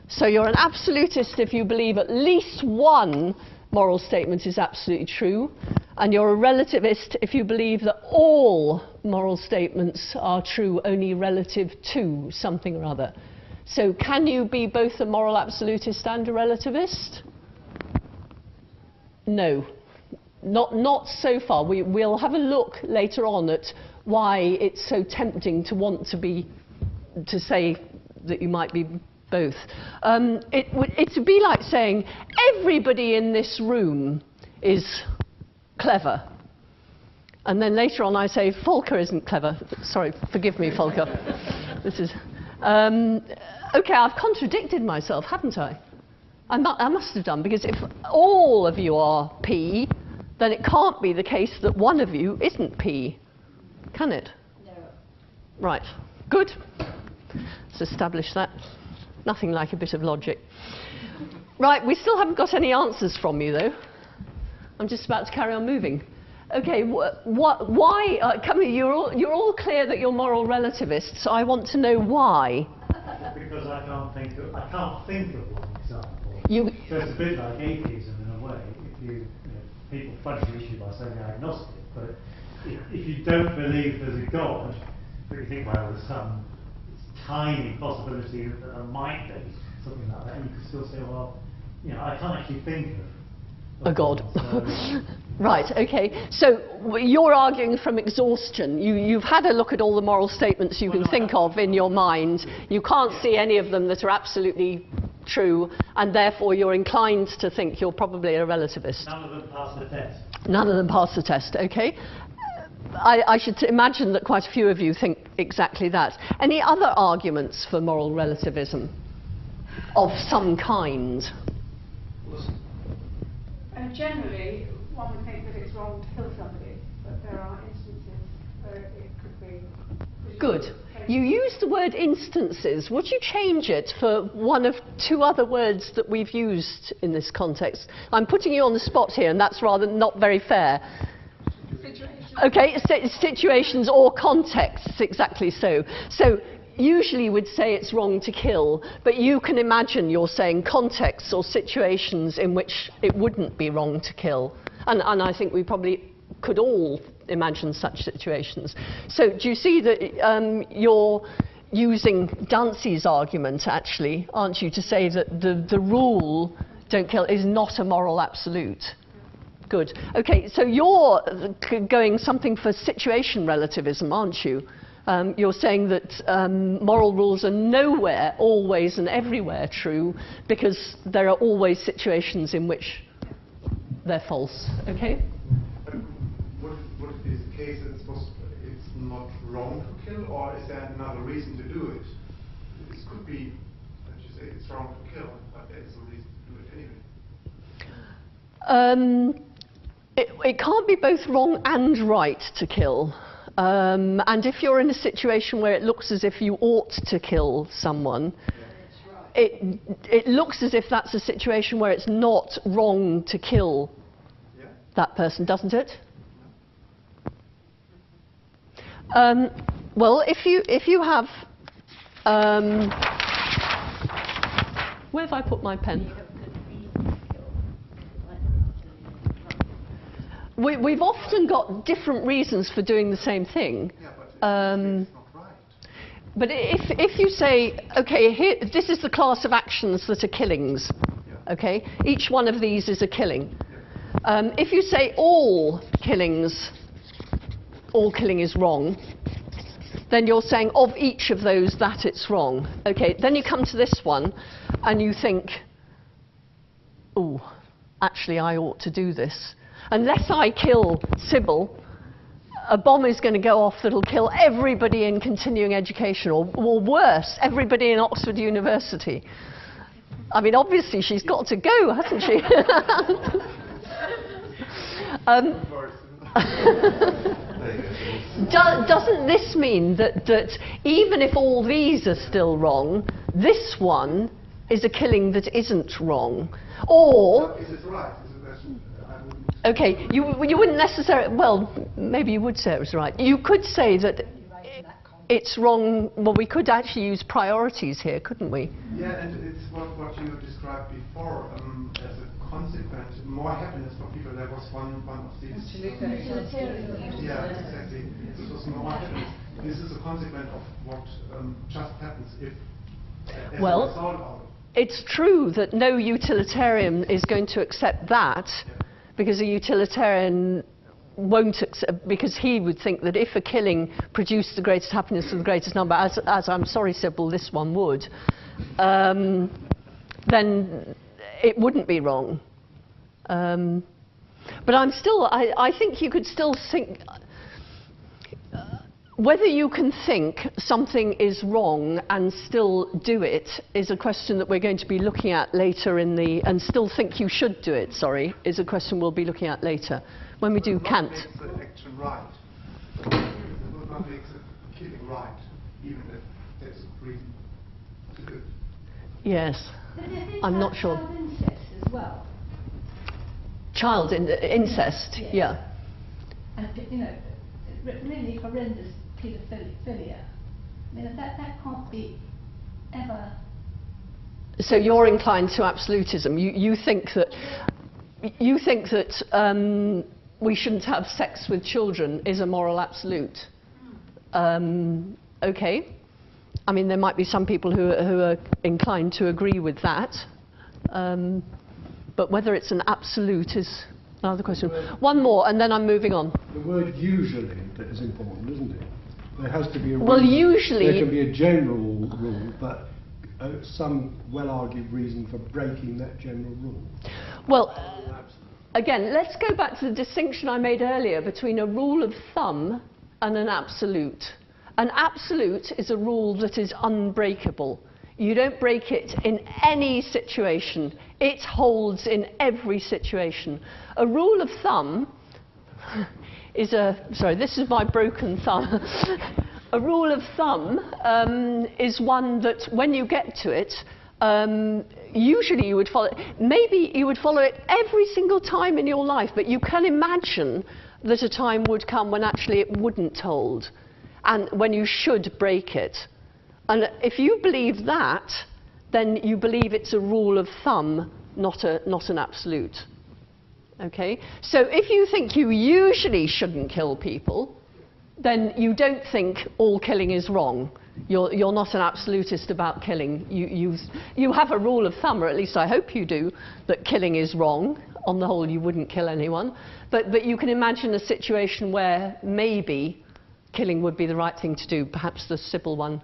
So you're an absolutist if you believe at least one moral statement is absolutely true, and you're a relativist if you believe that all moral statements are true only relative to something or other. So can you be both a moral absolutist and a relativist? No, not so far. We'll have a look later on at why it's so tempting to want to say that you might be both. It'd be like saying everybody in this room is clever, and then later on I say Volker isn't clever. Sorry, forgive me, Volker. This is okay. I've contradicted myself, haven't I? I must have done, because if all of you are P, then it can't be the case that one of you isn't P, can it? No. Right, good. Let's establish that. Nothing like a bit of logic. Right, we still haven't got any answers from you, though. I'm just about to carry on moving. Okay, why? Come here, you're all clear that you're moral relativists, so I want to know why. Because I can't think of one example. So it's a bit like atheism in a way. If people fudge the issue by saying they're agnostic, but if you don't believe there's a God, but you think, well, there's some tiny possibility that there might be something like that, you can still say, well, I can't actually think of a God. So Right, okay. So you're arguing from exhaustion. You've had a look at all the moral statements you can think of in your mind. You can't see any of them that are absolutely true, and therefore you're inclined to think you're probably a relativist. None of them pass the test. None of them pass the test, okay. I should imagine that quite a few of you think exactly that. Any other arguments for moral relativism of some kind? Generally, one would think that it's wrong to kill somebody, but there are instances where it could be. Good. You used the word instances. Would you change it for one of two other words that we've used in this context? I'm putting you on the spot here, and that's rather not very fair. Okay, situations or contexts, exactly so. So usually we'd say it's wrong to kill, but you can imagine you're saying contexts or situations in which it wouldn't be wrong to kill. And I think we probably could all imagine such situations. So do you see that using Dancy's argument, actually, aren't you, to say that the rule, don't kill, is not a moral absolute? Good. Okay, so you're going something for situation relativism, aren't you? You're saying that moral rules are nowhere, always and everywhere true, because there are always situations in which they're false. Okay? But what is the case that it's not wrong to kill, or is there another reason to do it? This could be that you say it's wrong to kill, but there is a reason to do it anyway. It can't be both wrong and right to kill. And if you're in a situation where it looks as if you ought to kill someone, it looks as if that's a situation where it's not wrong to kill that person, doesn't it? Well, if you have, where have I put my pen? We've often got different reasons for doing the same thing. Yeah, but it's not right. But if you say, okay, here, this is the class of actions that are killings, okay? Each one of these is a killing. If you say all killing is wrong, then you're saying of each of those that it's wrong. Okay, then you come to this one and you think, oh, actually I ought to do this. Unless I kill Sybil, a bomb is going to go off that'll kill everybody in continuing education, or worse, everybody in Oxford University. I mean, obviously she's got to go, hasn't she? Doesn't this mean that even if all these are still wrong, this one is a killing that isn't wrong? Or... Is it right? Okay, you wouldn't necessarily, well, maybe you would say it was right. You could say that it's wrong, well, we could actually use priorities here, couldn't we? Yeah, and it's what you described before as a consequence, more happiness for people. There was one of these... Yeah, exactly. This was more happiness. This is a consequence of what just happens if... as a result of it. It's true that no utilitarian is going to accept that, because a utilitarian won't accept, because he would think that if a killing produced the greatest happiness for the greatest number, as I'm sorry, Sybil, this one would, then it wouldn't be wrong. But I think you could still think, whether you can think something is wrong and still do it is a question that we're going to be looking at later in the... And still think you should do it, sorry, is a question we'll be looking at later when we do Kant. Makes the action right. It not makes the killing right, even if there's a reason to do it. Yes. I'm not sure. Child incest as well. Child incest, yeah. And, you know, really horrendous paedophilia. I mean, that can't be ever... So you're inclined to absolutism. You think that we shouldn't have sex with children is a moral absolute. Okay. I mean, there might be some people who are inclined to agree with that. But whether it's an absolute is another question. One more, and then I'm moving on. The word usually that is important, isn't it? There has to be a well, reason. Usually... There can be a general rule, but some well-argued reason for breaking that general rule. Well, again, let's go back to the distinction I made earlier between a rule of thumb and an absolute. An absolute is a rule that is unbreakable. You don't break it in any situation. It holds in every situation. A rule of thumb is a... Sorry, this is my broken thumb. A rule of thumb is one that when you get to it, usually you would follow it. Maybe you would follow it every single time in your life, but you can imagine that a time would come when actually it wouldn't hold, and when you should break it. And if you believe that, then you believe it's a rule of thumb, not an absolute. Okay? So if you think you usually shouldn't kill people, then you don't think all killing is wrong. You're not an absolutist about killing. You have a rule of thumb, or at least I hope you do, that killing is wrong. On the whole, you wouldn't kill anyone. But you can imagine a situation where maybe killing would be the right thing to do. Perhaps the Sybil one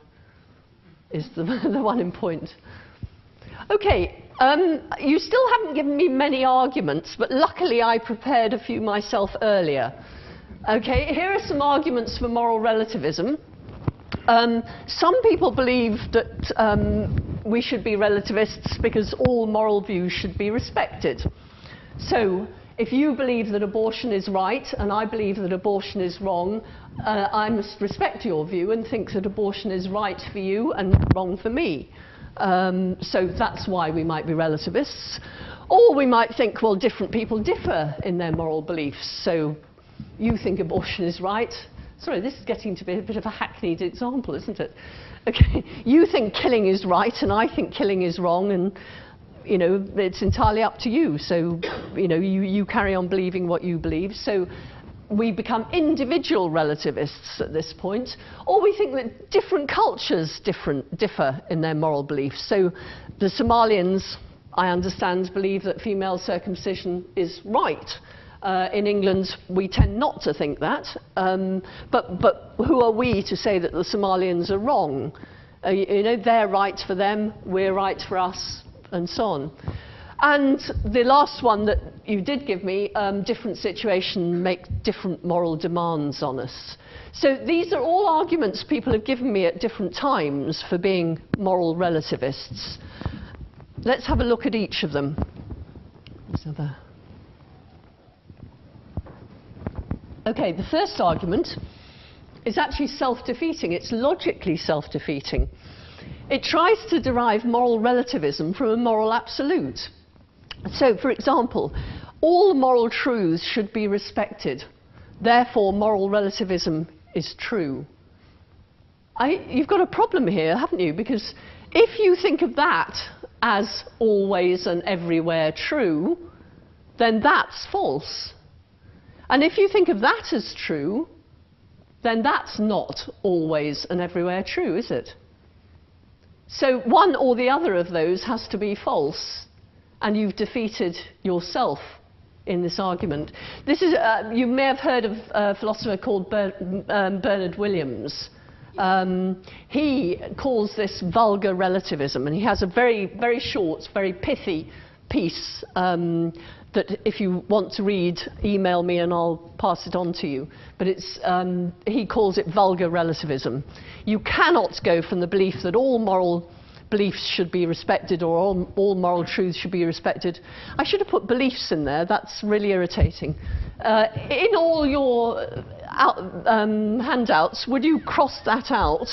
is the one in point. OK, you still haven't given me many arguments, but luckily I prepared a few myself earlier. OK, here are some arguments for moral relativism. Some people believe that we should be relativists because all moral views should be respected. So, if you believe that abortion is right and I believe that abortion is wrong, I must respect your view and think that abortion is right for you and wrong for me. So that's why we might be relativists. Or we might think, well, different people differ in their moral beliefs. So you think abortion is right. Sorry, this is getting to be a bit of a hackneyed example, isn't it? Okay, you think killing is right and I think killing is wrong, and you know, it's entirely up to you. So, you know, you carry on believing what you believe. So we become individual relativists at this point. Or we think that different cultures differ in their moral beliefs. So the Somalians, I understand, believe that female circumcision is right. In England, we tend not to think that. But who are we to say that the Somalians are wrong? You know, they're right for them, we're right for us, and so on. And the last one that you did give me, different situations make different moral demands on us. So these are all arguments people have given me at different times for being moral relativists. Let's have a look at each of them. So there. Okay, the first argument is actually self-defeating. It's logically self-defeating. It tries to derive moral relativism from a moral absolute. So, for example, all moral truths should be respected. Therefore, moral relativism is true. You've got a problem here, haven't you? Because if you think of that as always and everywhere true, then that's false. And if you think of that as true, then that's not always and everywhere true, is it? So one or the other of those has to be false, and you've defeated yourself in this argument. This is, you may have heard of a philosopher called Bernard Williams. He calls this vulgar relativism, and he has a very, very short, very pithy piece that if you want to read, email me and I'll pass it on to you. But it's, he calls it vulgar relativism. You cannot go from the belief that all moral beliefs should be respected or all moral truths should be respected. I should have put beliefs in there, that's really irritating. In all your handouts, would you cross that out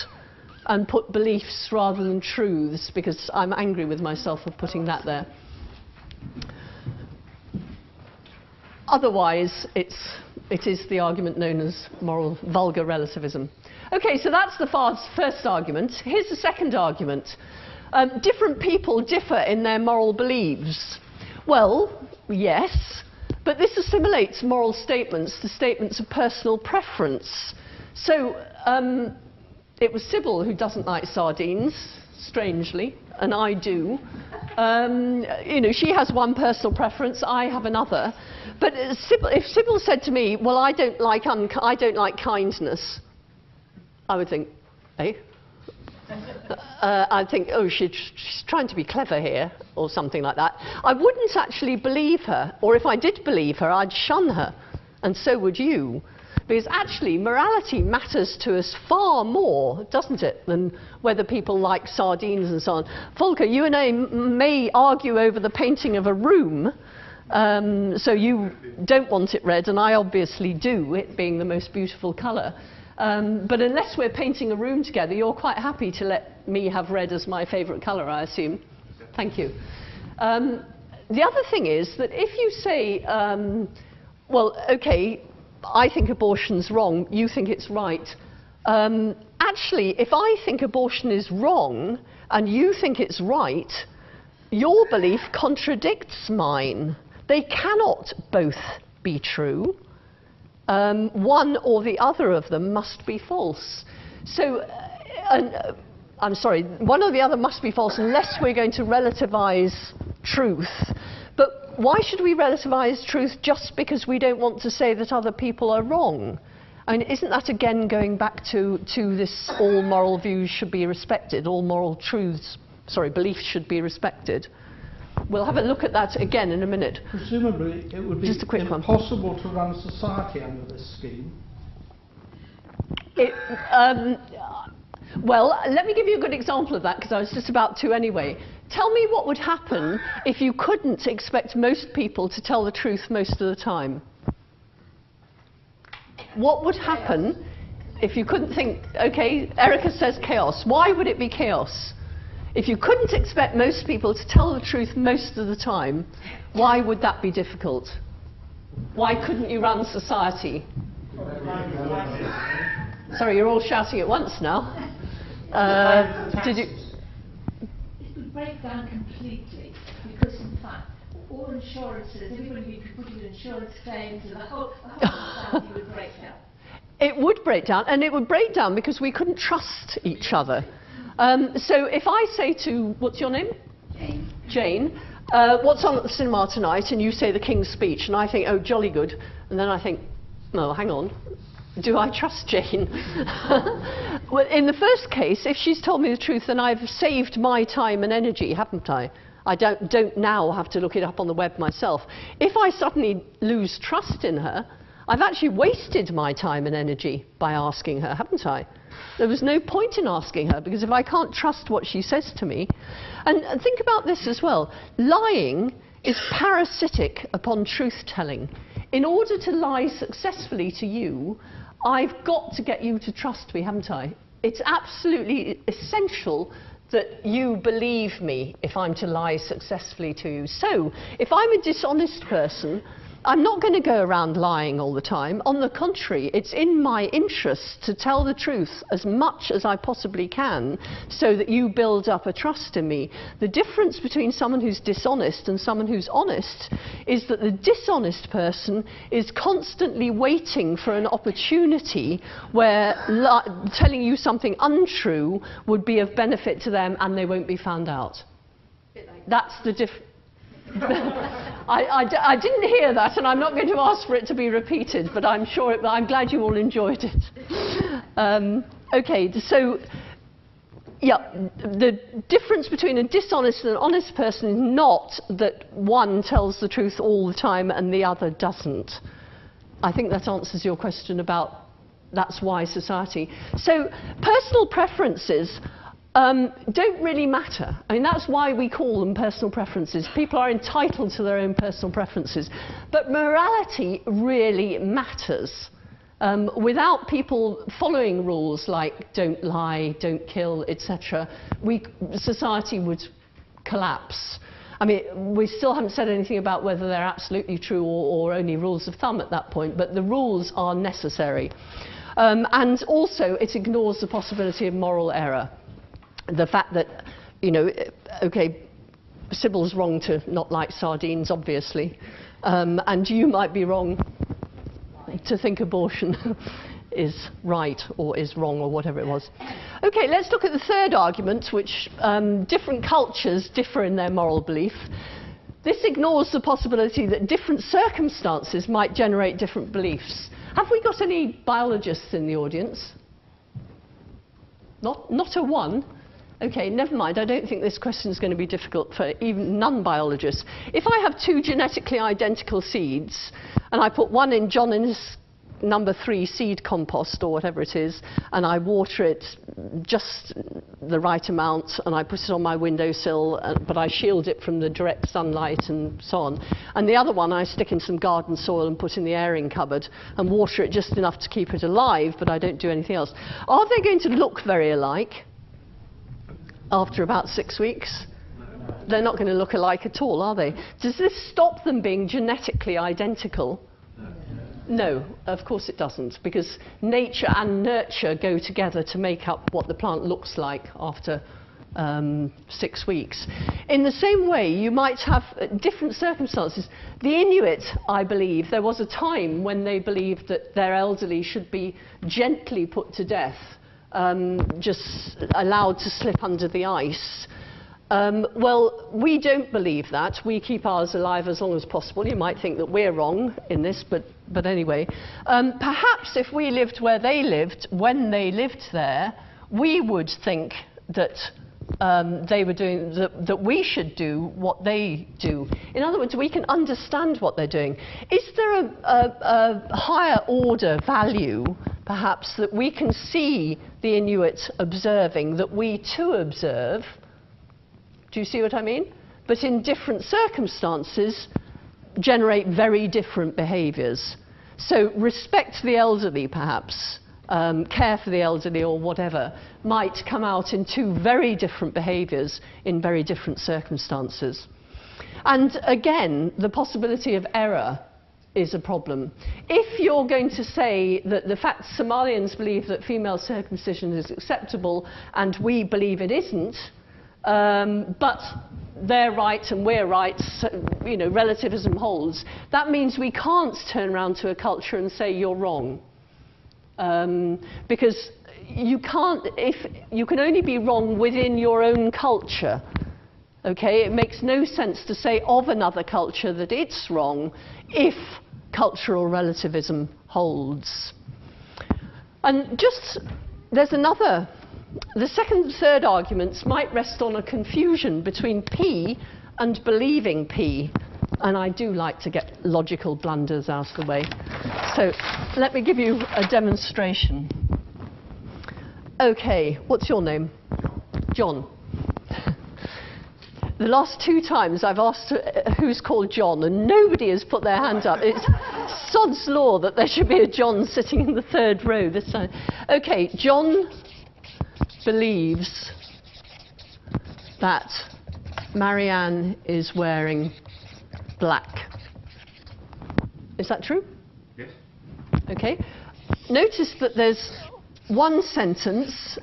and put beliefs rather than truths, because I'm angry with myself for putting that there. Otherwise, it is the argument known as moral vulgar relativism. Okay, so that's the first argument. Here's the second argument. Different people differ in their moral beliefs. Well, yes, but this assimilates moral statements to statements of personal preference. So it was Sybil who doesn't like sardines, strangely, and I do. You know, she has one personal preference, I have another. But if Sybil said to me, well, I don't like kindness, I would think, eh? I'd think, oh, she's trying to be clever here, or something like that. I wouldn't actually believe her, or if I did believe her, I'd shun her, and so would you. Because actually, morality matters to us far more, doesn't it, than whether people like sardines and so on. Volker, you and I may argue over the painting of a room, so you don't want it red, and I obviously do, it being the most beautiful colour. But unless we're painting a room together, you're quite happy to let me have red as my favourite colour, I assume. Thank you. The other thing is that if you say, well, OK, I think abortion's wrong, you think it's right. Actually, if I think abortion is wrong and you think it's right, your belief contradicts mine. They cannot both be true. One or the other of them must be false. So I'm sorry, one or the other must be false unless we're going to relativize truth. But why should we relativize truth just because we don't want to say that other people are wrong? I mean, isn't that again going back to this all moral views should be respected, all moral truths, sorry, beliefs should be respected? We'll have a look at that again in a minute. Presumably it would be just a quick impossible to run a society under this scheme. Well, let me give you a good example of that, because I was just about to anyway. Tell me what would happen if you couldn't expect most people to tell the truth most of the time. What would happen if you couldn't think, okay, Erica says chaos. Why would it be chaos? If you couldn't expect most people to tell the truth most of the time, why would that be difficult? Why couldn't you run society? Sorry, you're all shouting at once now. Did you? It would break down completely, because in fact, all insurances, everybody could put in insurance claims, and the whole society would break down. It would break down, and it would break down because we couldn't trust each other. So if I say to, what's your name? Jane. Jane, what's on at the cinema tonight? And you say The King's Speech, and I think, oh, jolly good. And then I think, no, hang on. Do I trust Jane? Well, in the first case, if she's told me the truth, then I've saved my time and energy, haven't I? I don't now have to look it up on the web myself. If I suddenly lose trust in her, I've actually wasted my time and energy by asking her, haven't I? There was no point in asking her, because if I can't trust what she says to me... And think about this as well. Lying is parasitic upon truth-telling. In order to lie successfully to you, I've got to get you to trust me, haven't I? It's absolutely essential that you believe me if I'm to lie successfully to you. So, if I'm a dishonest person, I'm not going to go around lying all the time. On the contrary, it's in my interest to tell the truth as much as I possibly can so that you build up a trust in me. The difference between someone who's dishonest and someone who's honest is that the dishonest person is constantly waiting for an opportunity where telling you something untrue would be of benefit to them and they won't be found out. That's the difference. I didn't hear that, and I'm not going to ask for it to be repeated, but I'm sure I'm glad you all enjoyed it. Okay, so yeah, the difference between a dishonest and an honest person is not that one tells the truth all the time and the other doesn't. I think that answers your question about that's why society. So personal preferences don't really matter. I mean, that's why we call them personal preferences. People are entitled to their own personal preferences. But morality really matters. Without people following rules like don't lie, don't kill, etc., society would collapse. I mean, we still haven't said anything about whether they're absolutely true or only rules of thumb at that point, but the rules are necessary. And also, it ignores the possibility of moral error. The fact that, you know, okay, Sybil's wrong to not like sardines, obviously, and you might be wrong to think abortion is right or is wrong or whatever it was. Okay, let's look at the third argument, which different cultures differ in their moral belief. This ignores the possibility that different circumstances might generate different beliefs. Have we got any biologists in the audience? Not a one. Okay, never mind. I don't think this question is going to be difficult for even non-biologists. If I have two genetically identical seeds, and I put one in John Innes number 3 seed compost or whatever it is, and I water it just the right amount, and I put it on my windowsill, but I shield it from the direct sunlight and so on. And the other one I stick in some garden soil and put in the airing cupboard and water it just enough to keep it alive, but I don't do anything else. Are they going to look very alike after about 6 weeks? They're not going to look alike at all, are they? Does this stop them being genetically identical? No, of course it doesn't, because nature and nurture go together to make up what the plant looks like after 6 weeks. In the same way, you might have different circumstances. The Inuit, I believe, there was a time when they believed that their elderly should be gently put to death just allowed to slip under the ice. Well, we don't believe that. We keep ours alive as long as possible. You might think that we're wrong in this, but anyway. Perhaps if we lived where they lived, when they lived there, we would think that they were doing, that we should do what they do. In other words, we can understand what they're doing. Is there a higher order value, perhaps, that we can see the Inuit observing, that we too observe? Do you see what I mean? But in different circumstances, generate very different behaviours. So respect the elderly, perhaps, care for the elderly or whatever, might come out in two very different behaviours in very different circumstances. And again, the possibility of error is a problem. If you're going to say that the fact Somalians believe that female circumcision is acceptable and we believe it isn't, but they're right and we're right, so, you know, relativism holds, that means we can't turn around to a culture and say you're wrong. Because you can't, if you can only be wrong within your own culture. Okay, it makes no sense to say of another culture that it's wrong if cultural relativism holds. And just, there's another, the second and third arguments might rest on a confusion between P and believing P. And I do like to get logical blunders out of the way. So let me give you a demonstration. Okay, what's your name? John. The last two times I've asked who's called John, and nobody has put their hand up. It's sod's law that there should be a John sitting in the third row this time. Okay, John believes that Marianne is wearing black. Is that true? Yes. Okay. Notice that there's one sentence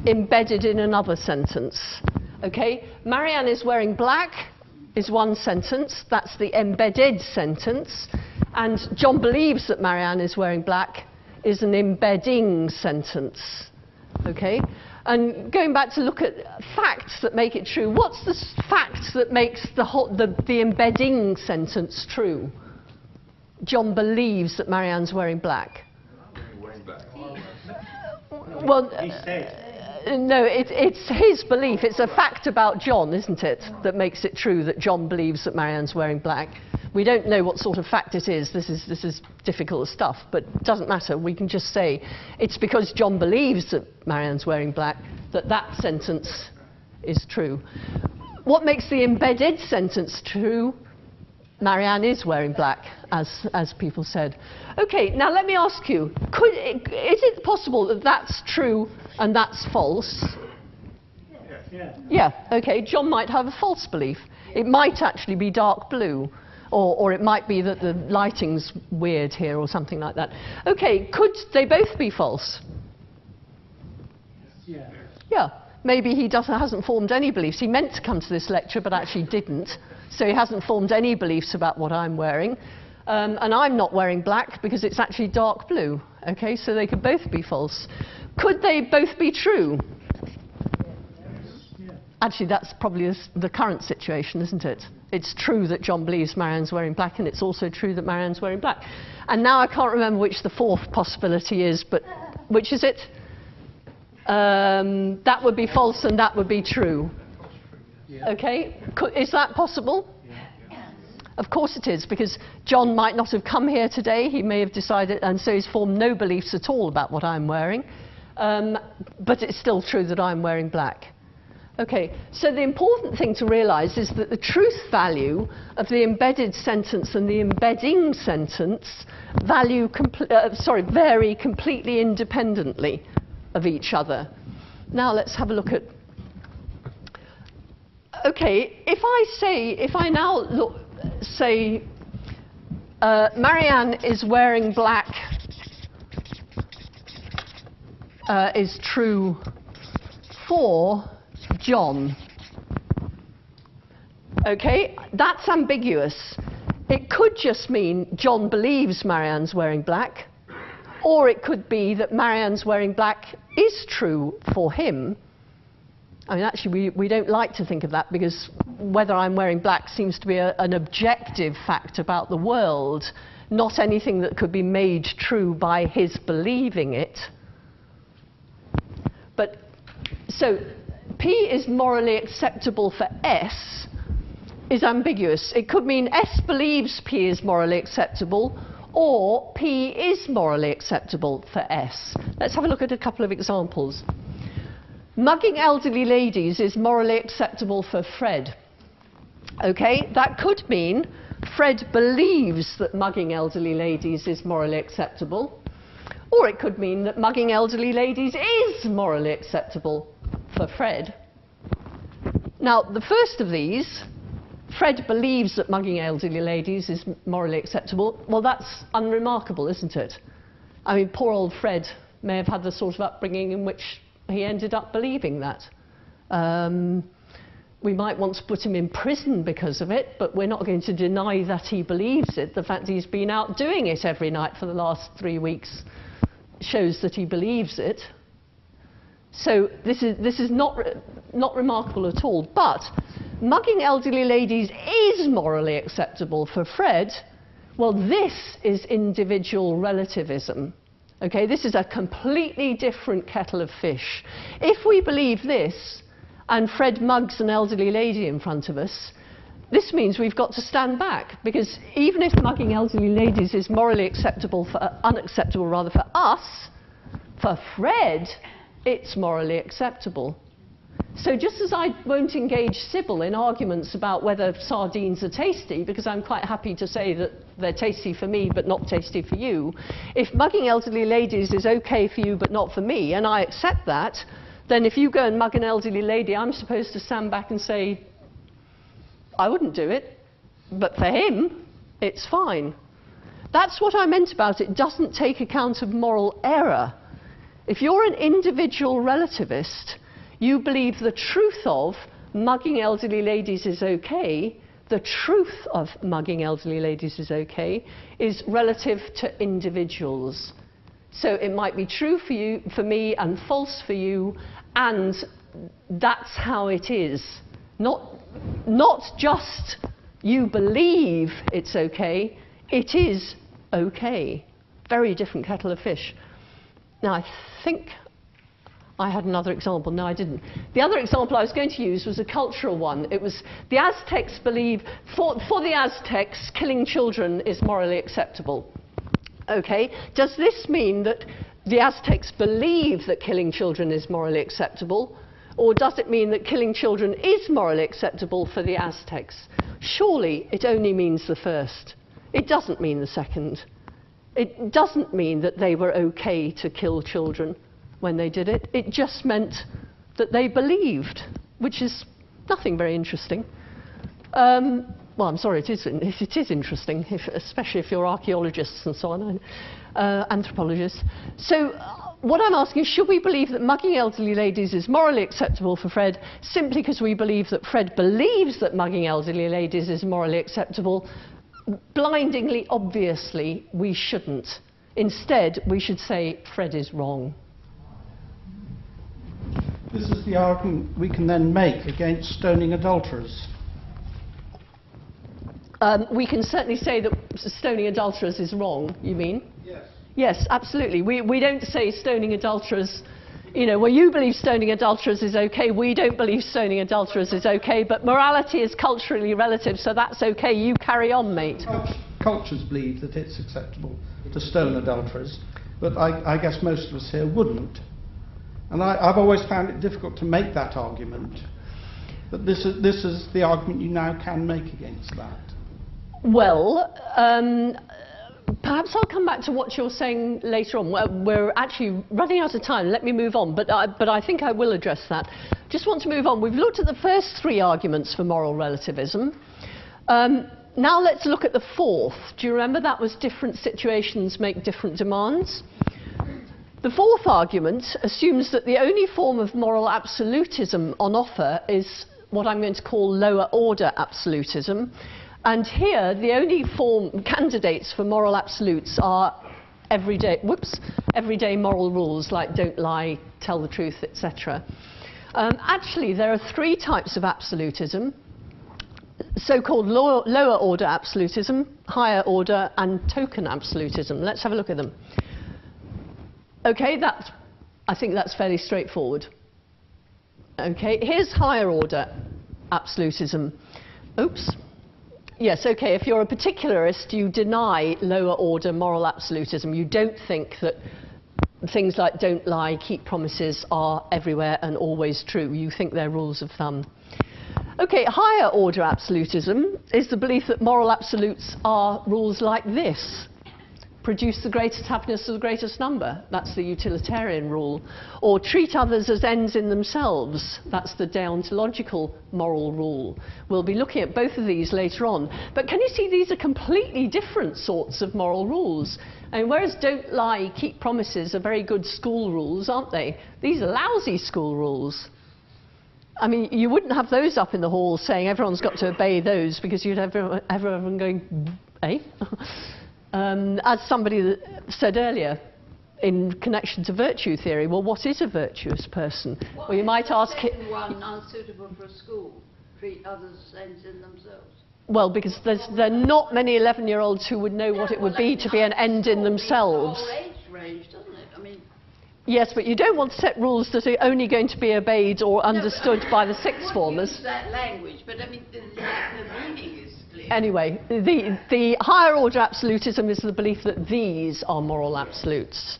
embedded in another sentence. Okay. Marianne is wearing black is one sentence. That's the embedded sentence. And John believes that Marianne is wearing black is an embedding sentence. Okay. And going back to look at facts that make it true, what's the fact that makes the embedding sentence true? John believes that Marianne's wearing black. Well, no, it's his belief. It's a fact about John, isn't it, that makes it true that John believes that Marianne's wearing black. We don't know what sort of fact it is. This is difficult stuff, but it doesn't matter. We can just say it's because John believes that Marianne's wearing black that that sentence is true. What makes the embedded sentence true? Marianne is wearing black, as people said. Okay, now let me ask you, is it possible that that's true and that's false? Yeah, okay, John might have a false belief. It might actually be dark blue. Or it might be that the lighting's weird here or something like that. Okay, could they both be false? Yeah. Yeah, maybe he hasn't formed any beliefs. He meant to come to this lecture but actually didn't. So he hasn't formed any beliefs about what I'm wearing. And I'm not wearing black because it's actually dark blue. Okay, so they could both be false. Could they both be true? Actually, that's probably the current situation, isn't it? It's true that John believes Marianne's wearing black, and it's also true that Marianne's wearing black. And now I can't remember which the fourth possibility is, but which is it? That would be false and that would be true. Okay? Is that possible? Of course it is, because John might not have come here today. He may have decided, and so he's formed no beliefs at all about what I'm wearing. But it's still true that I'm wearing black. Okay, so the important thing to realise is that the truth value of the embedded sentence and the embedding sentence vary completely independently of each other. Now let's have a look at. Okay, if I now say Marianne is wearing black is true for John. Okay, that's ambiguous. It could just mean John believes Marianne's wearing black, Or it could be that Marianne's wearing black is true for him. I mean, actually, we don't like to think of that, because whether I'm wearing black seems to be an objective fact about the world, not anything that could be made true by his believing it. But, so, P is morally acceptable for S is ambiguous. It could mean S believes P is morally acceptable, or P is morally acceptable for S. Let's have a look at a couple of examples. Mugging elderly ladies is morally acceptable for Fred. Okay, that could mean Fred believes that mugging elderly ladies is morally acceptable, or it could mean that mugging elderly ladies is morally acceptable for Fred. Now, the first of these, Fred believes that mugging elderly ladies is morally acceptable. Well, that's unremarkable, isn't it? I mean, poor old Fred may have had the sort of upbringing in which he ended up believing that. We might want to put him in prison because of it, but we're not going to deny that he believes it. The fact he's been out doing it every night for the last 3 weeks shows that he believes it. So this is not remarkable at all. But mugging elderly ladies is morally acceptable for Fred. Well, this is individual relativism. Okay, this is a completely different kettle of fish. If we believe this, and Fred mugs an elderly lady in front of us, this means we've got to stand back, because even if mugging elderly ladies is morally acceptable, unacceptable rather, for us, for Fred, it's morally acceptable. So just as I won't engage Sybil in arguments about whether sardines are tasty, because I'm quite happy to say that they're tasty for me but not tasty for you, if mugging elderly ladies is okay for you but not for me, and I accept that, then if you go and mug an elderly lady, I'm supposed to stand back and say, I wouldn't do it, but for him, it's fine. That's what I meant about it doesn't take account of moral error. If you're an individual relativist, you believe the truth of mugging elderly ladies is okay, the truth of mugging elderly ladies is okay, is relative to individuals. So it might be true for you, for me, and false for you, and that's how it is. Not just you believe it's okay, it is okay. Very different kettle of fish. Now, I think I had another example. No, I didn't. The other example I was going to use was a cultural one. It was the Aztecs believe, for the Aztecs, killing children is morally acceptable. Okay, does this mean that the Aztecs believe that killing children is morally acceptable? Or does it mean that killing children is morally acceptable for the Aztecs? Surely it only means the first. It doesn't mean the second. It doesn't mean that they were okay to kill children when they did it. It just meant that they believed, which is nothing very interesting. Well, I'm sorry, it is interesting, especially if you're archaeologists and so on, anthropologists. So what I'm asking is, should we believe that mugging elderly ladies is morally acceptable for Fred simply because we believe that Fred believes that mugging elderly ladies is morally acceptable? Blindingly, obviously, we shouldn't. Instead, we should say Fred is wrong. This is the argument we can then make against stoning adulterers. We can certainly say that stoning adulterers is wrong, you mean? Yes. Yes, absolutely. We don't say stoning adulterers, you know, well, you believe stoning adulterers is okay, we don't believe stoning adulterers is okay, but morality is culturally relative, so that's okay, you carry on, mate. Cultures believe that it's acceptable to stone adulterers, but I guess most of us here wouldn't. And I've always found it difficult to make that argument, but this is the argument you now can make against that. Well, perhaps I'll come back to what you're saying later on. We're actually running out of time. Let me move on, but I think I will address that. Just want to move on. We've looked at the first three arguments for moral relativism. Now let's look at the fourth. Do you remember that was different situations make different demands? The fourth argument assumes that the only form of moral absolutism on offer is what I'm going to call lower order absolutism. And here, the only candidates for moral absolutes are everyday moral rules like don't lie, tell the truth, etc. Actually, there are three types of absolutism: so-called lower order absolutism, higher order, and token absolutism. Let's have a look at them. Okay, I think that's fairly straightforward. Okay, here's higher order absolutism. Oops. Yes, okay, if you're a particularist, you deny lower order moral absolutism. You don't think that things like don't lie, keep promises are everywhere and always true. You think they're rules of thumb. Okay, higher order absolutism is the belief that moral absolutes are rules like this. Produce the greatest happiness to the greatest number. That's the utilitarian rule. Or treat others as ends in themselves. That's the deontological moral rule. We'll be looking at both of these later on. But can you see these are completely different sorts of moral rules? And whereas don't lie, keep promises are very good school rules, aren't they? These are lousy school rules. I mean, you wouldn't have those up in the hall saying everyone's got to obey those, because you'd have everyone going, eh? As somebody said earlier, in connection to virtue theory, well, what is a virtuous person? Well, you might ask... one unsuitable for a school, treat others as ends in themselves. Well, because there are not many 11-year-olds who would know what it would be to be an end in themselves. The whole age range, doesn't it? I mean, yes, but you don't want to set rules that are only going to be obeyed or understood by the sixth formers. Use that language, but I mean, the meaning is clear. Anyway, the higher order absolutism is the belief that these are moral absolutes.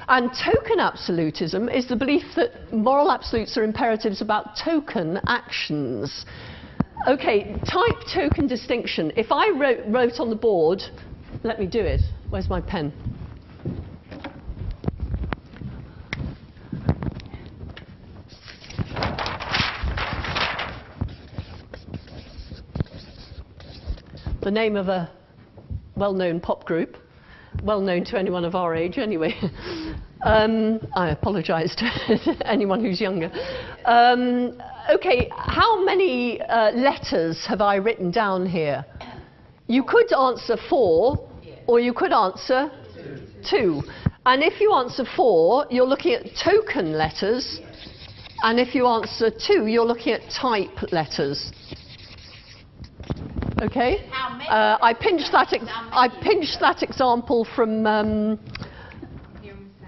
And token absolutism is the belief that moral absolutes are imperatives about token actions. Okay, type token distinction. If I wrote on the board, let me do it. Where's my pen? The name of a well-known pop group, well-known to anyone of our age anyway. I apologise to anyone who's younger. Okay, how many letters have I written down here? You could answer 4, or you could answer 2. And if you answer 4, you're looking at token letters. And if you answer 2, you're looking at type letters. Okay? I pinched that example from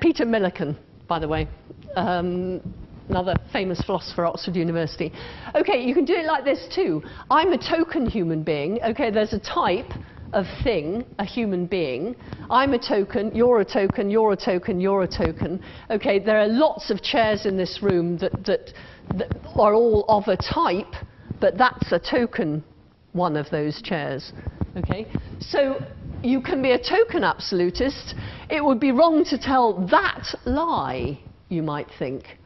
Peter Millikan, by the way. Another famous philosopher at Oxford University. Okay, you can do it like this too. I'm a token human being. Okay, there's a type of thing, a human being. I'm a token, you're a token, you're a token, you're a token. Okay, there are lots of chairs in this room that are all of a type, but that's a token, one of those chairs. Okay, so you can be a token absolutist. It would be wrong to tell that lie, you might think.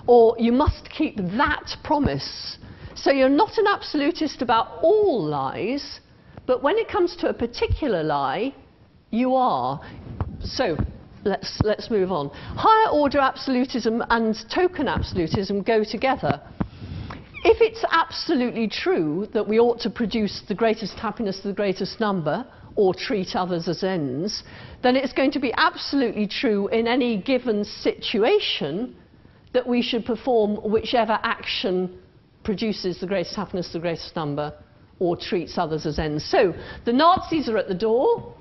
Or you must keep that promise. So you're not an absolutist about all lies, but when it comes to a particular lie, you are. So let's move on. Higher order absolutism and token absolutism go together. If it's absolutely true that we ought to produce the greatest happiness to the greatest number, or treat others as ends, then it's going to be absolutely true in any given situation that we should perform whichever action produces the greatest happiness to the greatest number or treats others as ends. So the Nazis are at the door.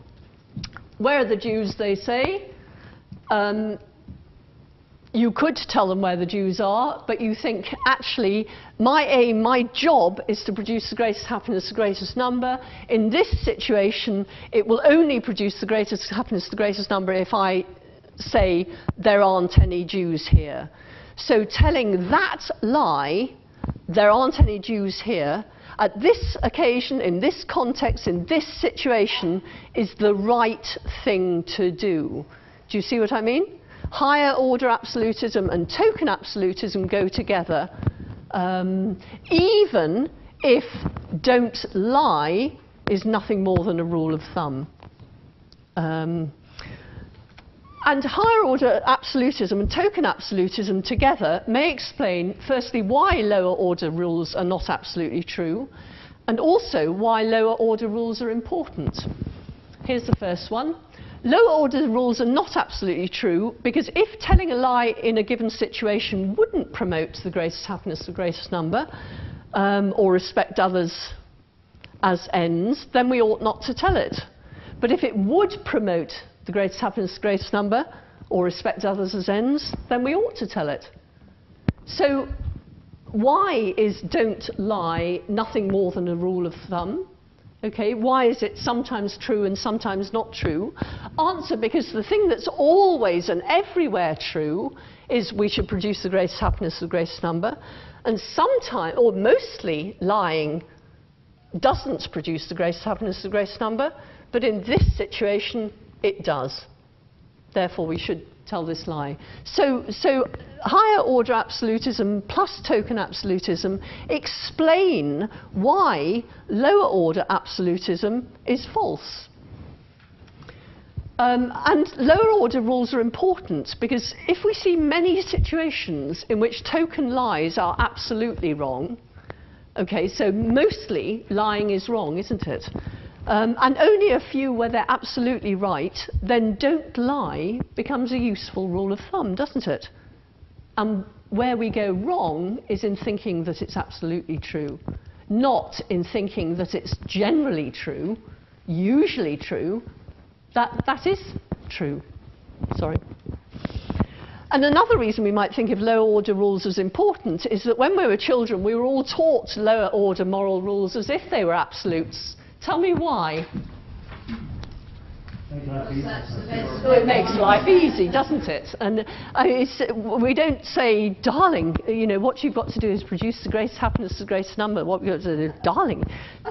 Where are the Jews, they say? You could tell them where the Jews are, but you think, actually, my aim, my job is to produce the greatest happiness, the greatest number. In this situation, it will only produce the greatest happiness, the greatest number if I say there aren't any Jews here. So telling that lie, there aren't any Jews here, at this occasion, in this context, in this situation, is the right thing to do. Do you see what I mean? Higher order absolutism and token absolutism go together, even if don't lie is nothing more than a rule of thumb. And higher order absolutism and token absolutism together may explain, firstly, why lower order rules are not absolutely true, and also why lower order rules are important. Here's the first one. Lower order rules are not absolutely true, because if telling a lie in a given situation wouldn't promote the greatest happiness of the greatest number, or respect others as ends, then we ought not to tell it. But if it would promote the greatest happiness of the greatest number, or respect others as ends, then we ought to tell it. So why is don't lie nothing more than a rule of thumb? Okay, why is it sometimes true and sometimes not true? Answer, because the thing that's always and everywhere true is we should produce the greatest happiness of the greatest number. And sometimes, or mostly, lying doesn't produce the greatest happiness of the greatest number, but in this situation, it does. Therefore, we should tell this lie. So higher order absolutism plus token absolutism explain why lower order absolutism is false. And lower order rules are important because if we see many situations in which token lies are absolutely wrong, okay, so mostly lying is wrong, isn't it? And only a few where they're absolutely right, then don't lie becomes a useful rule of thumb, doesn't it? And where we go wrong is in thinking that it's absolutely true, not in thinking that it's generally true, usually true. That is true. Sorry. And another reason we might think of lower order rules as important is that when we were children, we were all taught lower order moral rules as if they were absolutes. Tell me why. Well, it makes life easy, doesn't it? And we don't say, darling, you know, what you've got to do is produce the greatest happiness, the greatest number. What you've got to do, darling,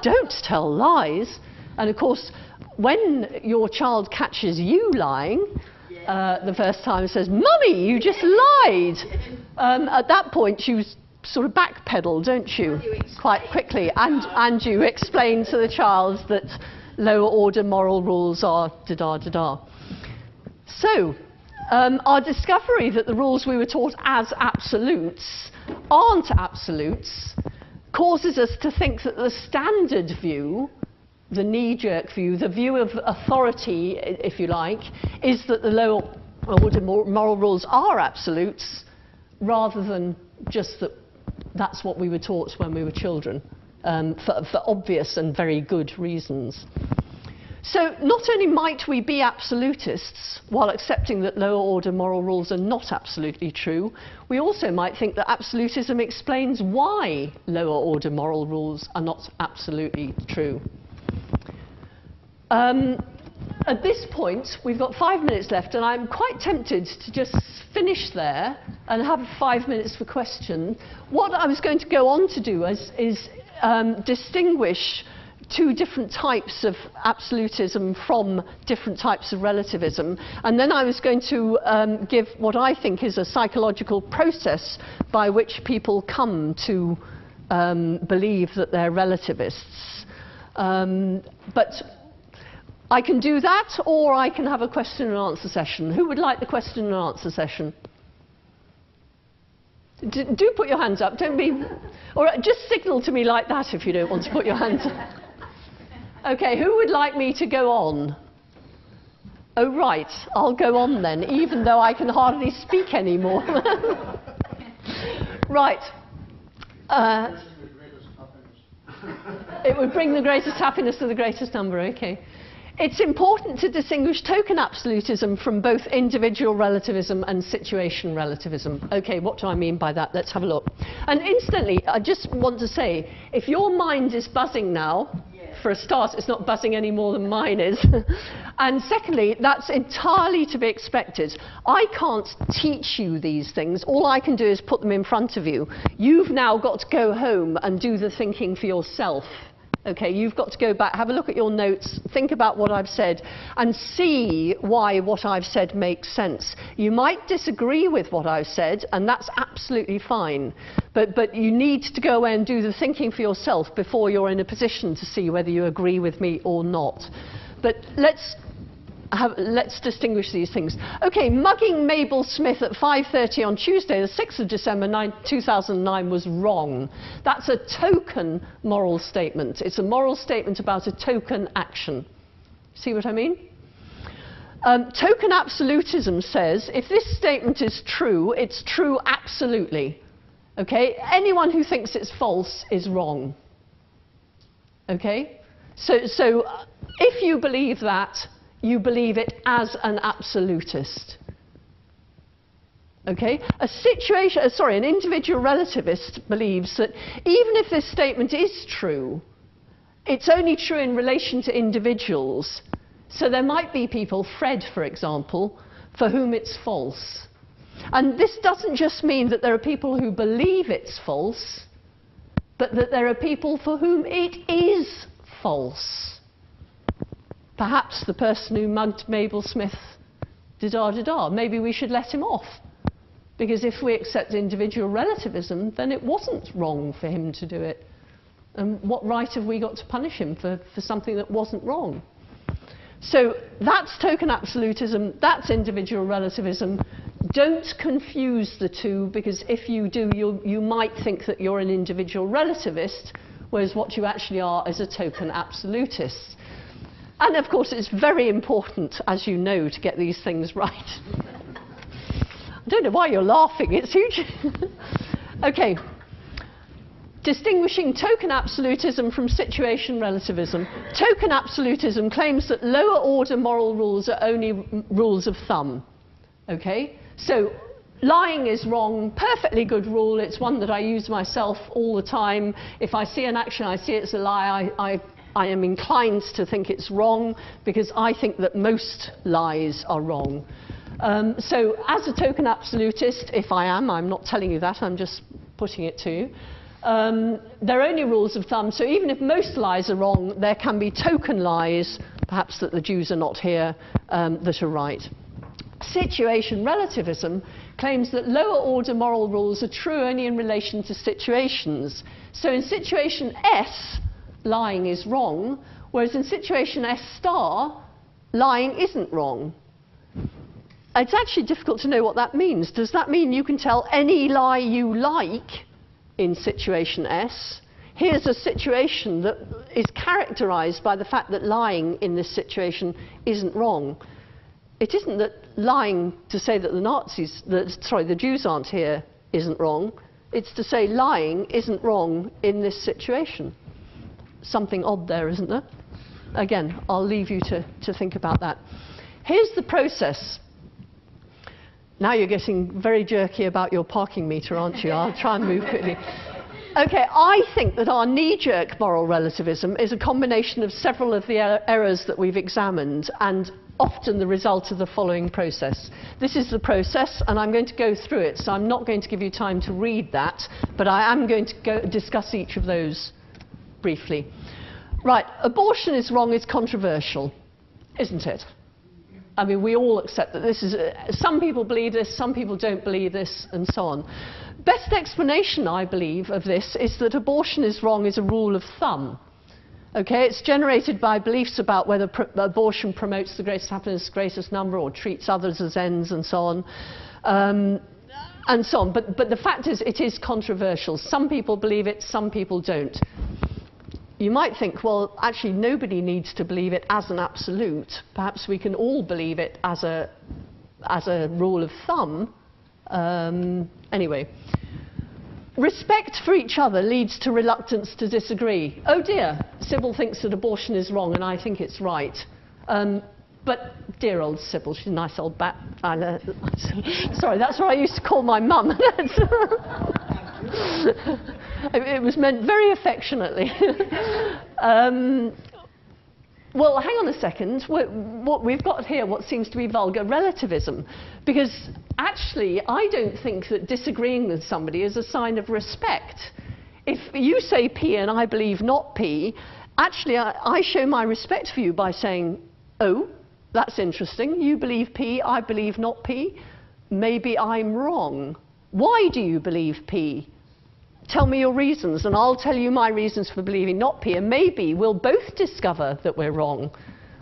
don't tell lies. And of course, when your child catches you lying, the first time and says, Mummy, you just lied. At that point, you sort of backpedal, don't you, quite quickly, and you explain to the child that lower order moral rules are da-da-da-da. So, our discovery that the rules we were taught as absolutes aren't absolutes causes us to think that the standard view, the knee-jerk view, the view of authority, if you like, is that the lower order moral rules are absolutes, rather than just that that's what we were taught when we were children, for obvious and very good reasons. So not only might we be absolutists while accepting that lower order moral rules are not absolutely true, we also might think that absolutism explains why lower order moral rules are not absolutely true. At this point, we've got 5 minutes left, and I'm quite tempted to just finish there and have 5 minutes for question. What I was going to go on to do is distinguish two different types of absolutism from different types of relativism, and then I was going to give what I think is a psychological process by which people come to believe that they're relativists. But I can do that, or I can have a question and answer session. Who would like the question and answer session? Do put your hands up. Don't be, or just signal to me like that if you don't want to put your hands up. Okay, who would like me to go on? Oh, right, I'll go on then, even though I can hardly speak anymore. Right. It would bring the greatest happiness to the greatest number, okay. It's important to distinguish token absolutism from both individual relativism and situation relativism. Okay, what do I mean by that? Let's have a look. And instantly, I just want to say, if your mind is buzzing now, for a start, it's not buzzing any more than mine is. And secondly, that's entirely to be expected. I can't teach you these things. All I can do is put them in front of you. You've now got to go home and do the thinking for yourself. Okay, you've got to go back, have a look at your notes, think about what I've said, and see why what I've said makes sense. You might disagree with what I've said, and that's absolutely fine. But you need to go away and do the thinking for yourself before you're in a position to see whether you agree with me or not. But let's distinguish these things. Okay, mugging Mabel Smith at 5:30 on Tuesday, the 6th of December 2009 was wrong. That's a token moral statement. It's a moral statement about a token action. See what I mean? Token absolutism says if this statement is true, it's true absolutely. Okay? Anyone who thinks it's false is wrong. Okay? So if you believe that, you believe it as an absolutist. Okay? An individual relativist believes that even if this statement is true, it's only true in relation to individuals. So there might be people, Fred for example, for whom it's false. And this doesn't just mean that there are people who believe it's false, but that there are people for whom it is false. Perhaps the person who mugged Mabel Smith, da-da-da-da, maybe we should let him off. Because if we accept individual relativism, then it wasn't wrong for him to do it. And what right have we got to punish him for something that wasn't wrong? So that's token absolutism, that's individual relativism. Don't confuse the two, because if you do, you might think that you're an individual relativist, whereas what you actually are is a token absolutist. And of course, it's very important, as you know, to get these things right. I don't know why you're laughing, it's huge. Okay. Distinguishing token absolutism from situation relativism. Token absolutism claims that lower order moral rules are only rules of thumb. Okay? So lying is wrong, perfectly good rule, it's one that I use myself all the time. If I see an action, I see it's a lie, I am inclined to think it's wrong because I think that most lies are wrong. So as a token absolutist, if I am, I'm not telling you that, I'm just putting it to you. There are only rules of thumb, so even if most lies are wrong, there can be token lies, perhaps that the Jews are not here, that are right. Situation relativism claims that lower order moral rules are true only in relation to situations. So in situation S, lying is wrong, whereas in situation S star, lying isn't wrong. It's actually difficult to know what that means. Does that mean you can tell any lie you like in situation S? Here's a situation that is characterized by the fact that lying in this situation isn't wrong. It isn't that lying to say that the Jews aren't here isn't wrong. It's to say lying isn't wrong in this situation. Something odd there, isn't there? Again, I'll leave you to think about that. Here's the process. Now you're getting very jerky about your parking meter, aren't you? I'll try and move quickly. Okay, I think that our knee-jerk moral relativism is a combination of several of the errors that we've examined, and often the result of the following process. This is the process, and I'm going to go through it, so I'm not going to give you time to read that, but I am going to discuss each of those briefly. Right, abortion is wrong is controversial, isn't it? I mean, we all accept that this is, some people believe this, some people don't believe this, and so on. Best explanation, I believe, of this is that abortion is wrong is a rule of thumb. Okay, it's generated by beliefs about whether abortion promotes the greatest happiness, greatest number, or treats others as ends, and so on. And so on. But the fact is, it is controversial. Some people believe it, some people don't. You might think, well, actually, nobody needs to believe it as an absolute. Perhaps we can all believe it as a rule of thumb. Anyway. Respect for each other leads to reluctance to disagree. Oh dear, Sybil thinks that abortion is wrong and I think it's right. But dear old Sybil, she's a nice old bat. Sorry, that's what I used to call my mum. It was meant very affectionately. Well, hang on a second. What we've got here, what seems to be vulgar relativism. Because actually, I don't think that disagreeing with somebody is a sign of respect. If you say P and I believe not P, actually, I show my respect for you by saying, oh, that's interesting. You believe P, I believe not P. Maybe I'm wrong. Why do you believe P? Tell me your reasons, and I'll tell you my reasons for believing not P, and maybe we'll both discover that we're wrong.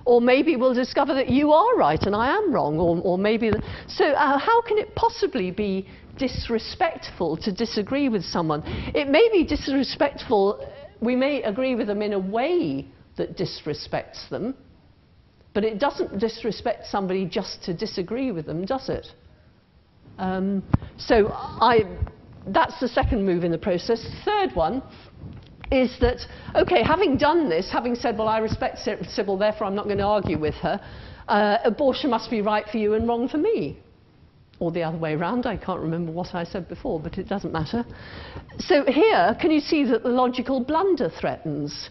Or maybe we'll discover that you are right and I am wrong, or maybe... So how can it possibly be disrespectful to disagree with someone? It may be disrespectful, we may agree with them in a way that disrespects them, But it doesn't disrespect somebody just to disagree with them, does it? That's the second move in the process. Third one is that, okay, having done this, having said, well, I respect Sybil, therefore I'm not going to argue with her, abortion must be right for you and wrong for me. Or the other way around, I can't remember what I said before, but it doesn't matter. So here, can you see that the logical blunder threatens?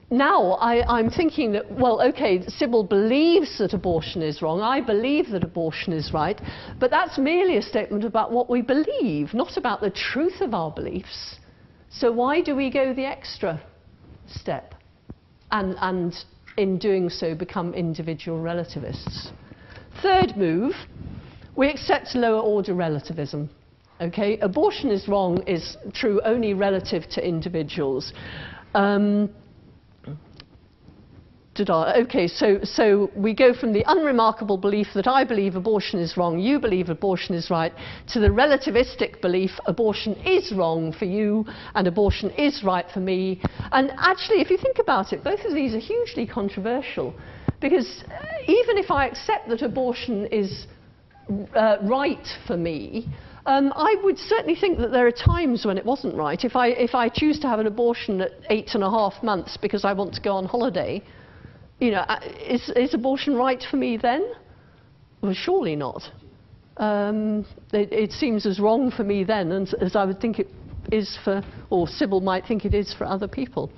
Now I'm thinking that, well, okay, Sybil believes that abortion is wrong, I believe that abortion is right, but that's merely a statement about what we believe, not about the truth of our beliefs. So why do we go the extra step and in doing so become individual relativists? Third move, we accept lower order relativism. Okay, abortion is wrong is true only relative to individuals. Okay, so we go from the unremarkable belief that I believe abortion is wrong, you believe abortion is right, to the relativistic belief abortion is wrong for you and abortion is right for me. And actually, if you think about it, both of these are hugely controversial, because even if I accept that abortion is right for me, I would certainly think that there are times when it wasn't right. If I choose to have an abortion at 8.5 months because I want to go on holiday, you know, is abortion right for me then? Well, surely not. It seems as wrong for me then as I would think it is for, or Sybil might think it is for other people.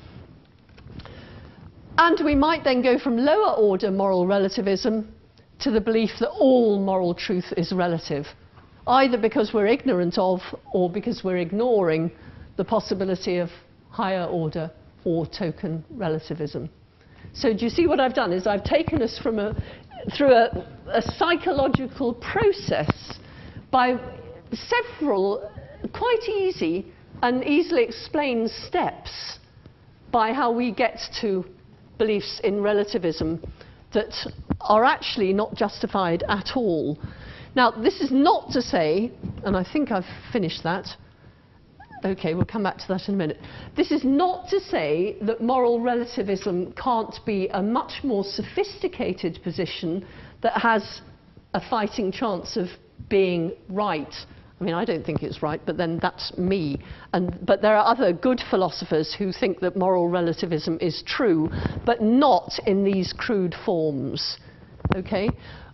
And we might then go from lower order moral relativism to the belief that all moral truth is relative, either because we're ignorant of or because we're ignoring the possibility of higher order or token relativism. So do you see what I've done is I've taken us through a psychological process by several quite easy and easily explained steps by how we get to beliefs in relativism that are actually not justified at all. Now, this is not to say, and I think I've finished that. Okay, we'll come back to that in a minute. This is not to say that moral relativism can't be a much more sophisticated position that has a fighting chance of being right. I mean, I don't think it's right, but then that's me. But there are other good philosophers who think that moral relativism is true, but not in these crude forms. Okay?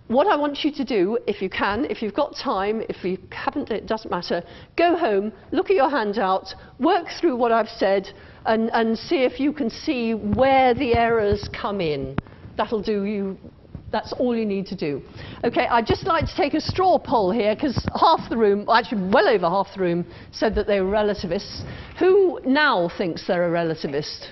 What I want you to do, if you can, if you've got time, if you haven't, it doesn't matter, go home, look at your handout, work through what I've said, and see if you can see where the errors come in. That'll do you. That's all you need to do. Okay, I'd just like to take a straw poll here, because half the room, actually well over half the room, said that they were relativists. Who now thinks they're a relativist?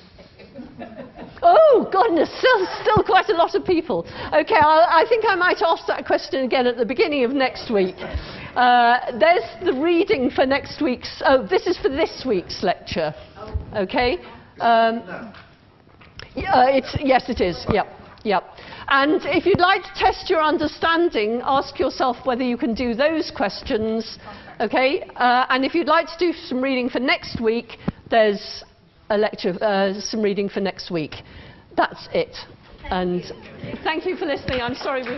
Oh, goodness, still quite a lot of people. Okay, I think I might ask that question again at the beginning of next week. There's the reading for next week's, oh, this is for this week's lecture. Okay? Yes, it is, yep. And if you'd like to test your understanding, ask yourself whether you can do those questions. Okay? And if you'd like to do some reading for next week, there's a lecture, some reading for next week. That's it. And thank you for listening. I'm sorry we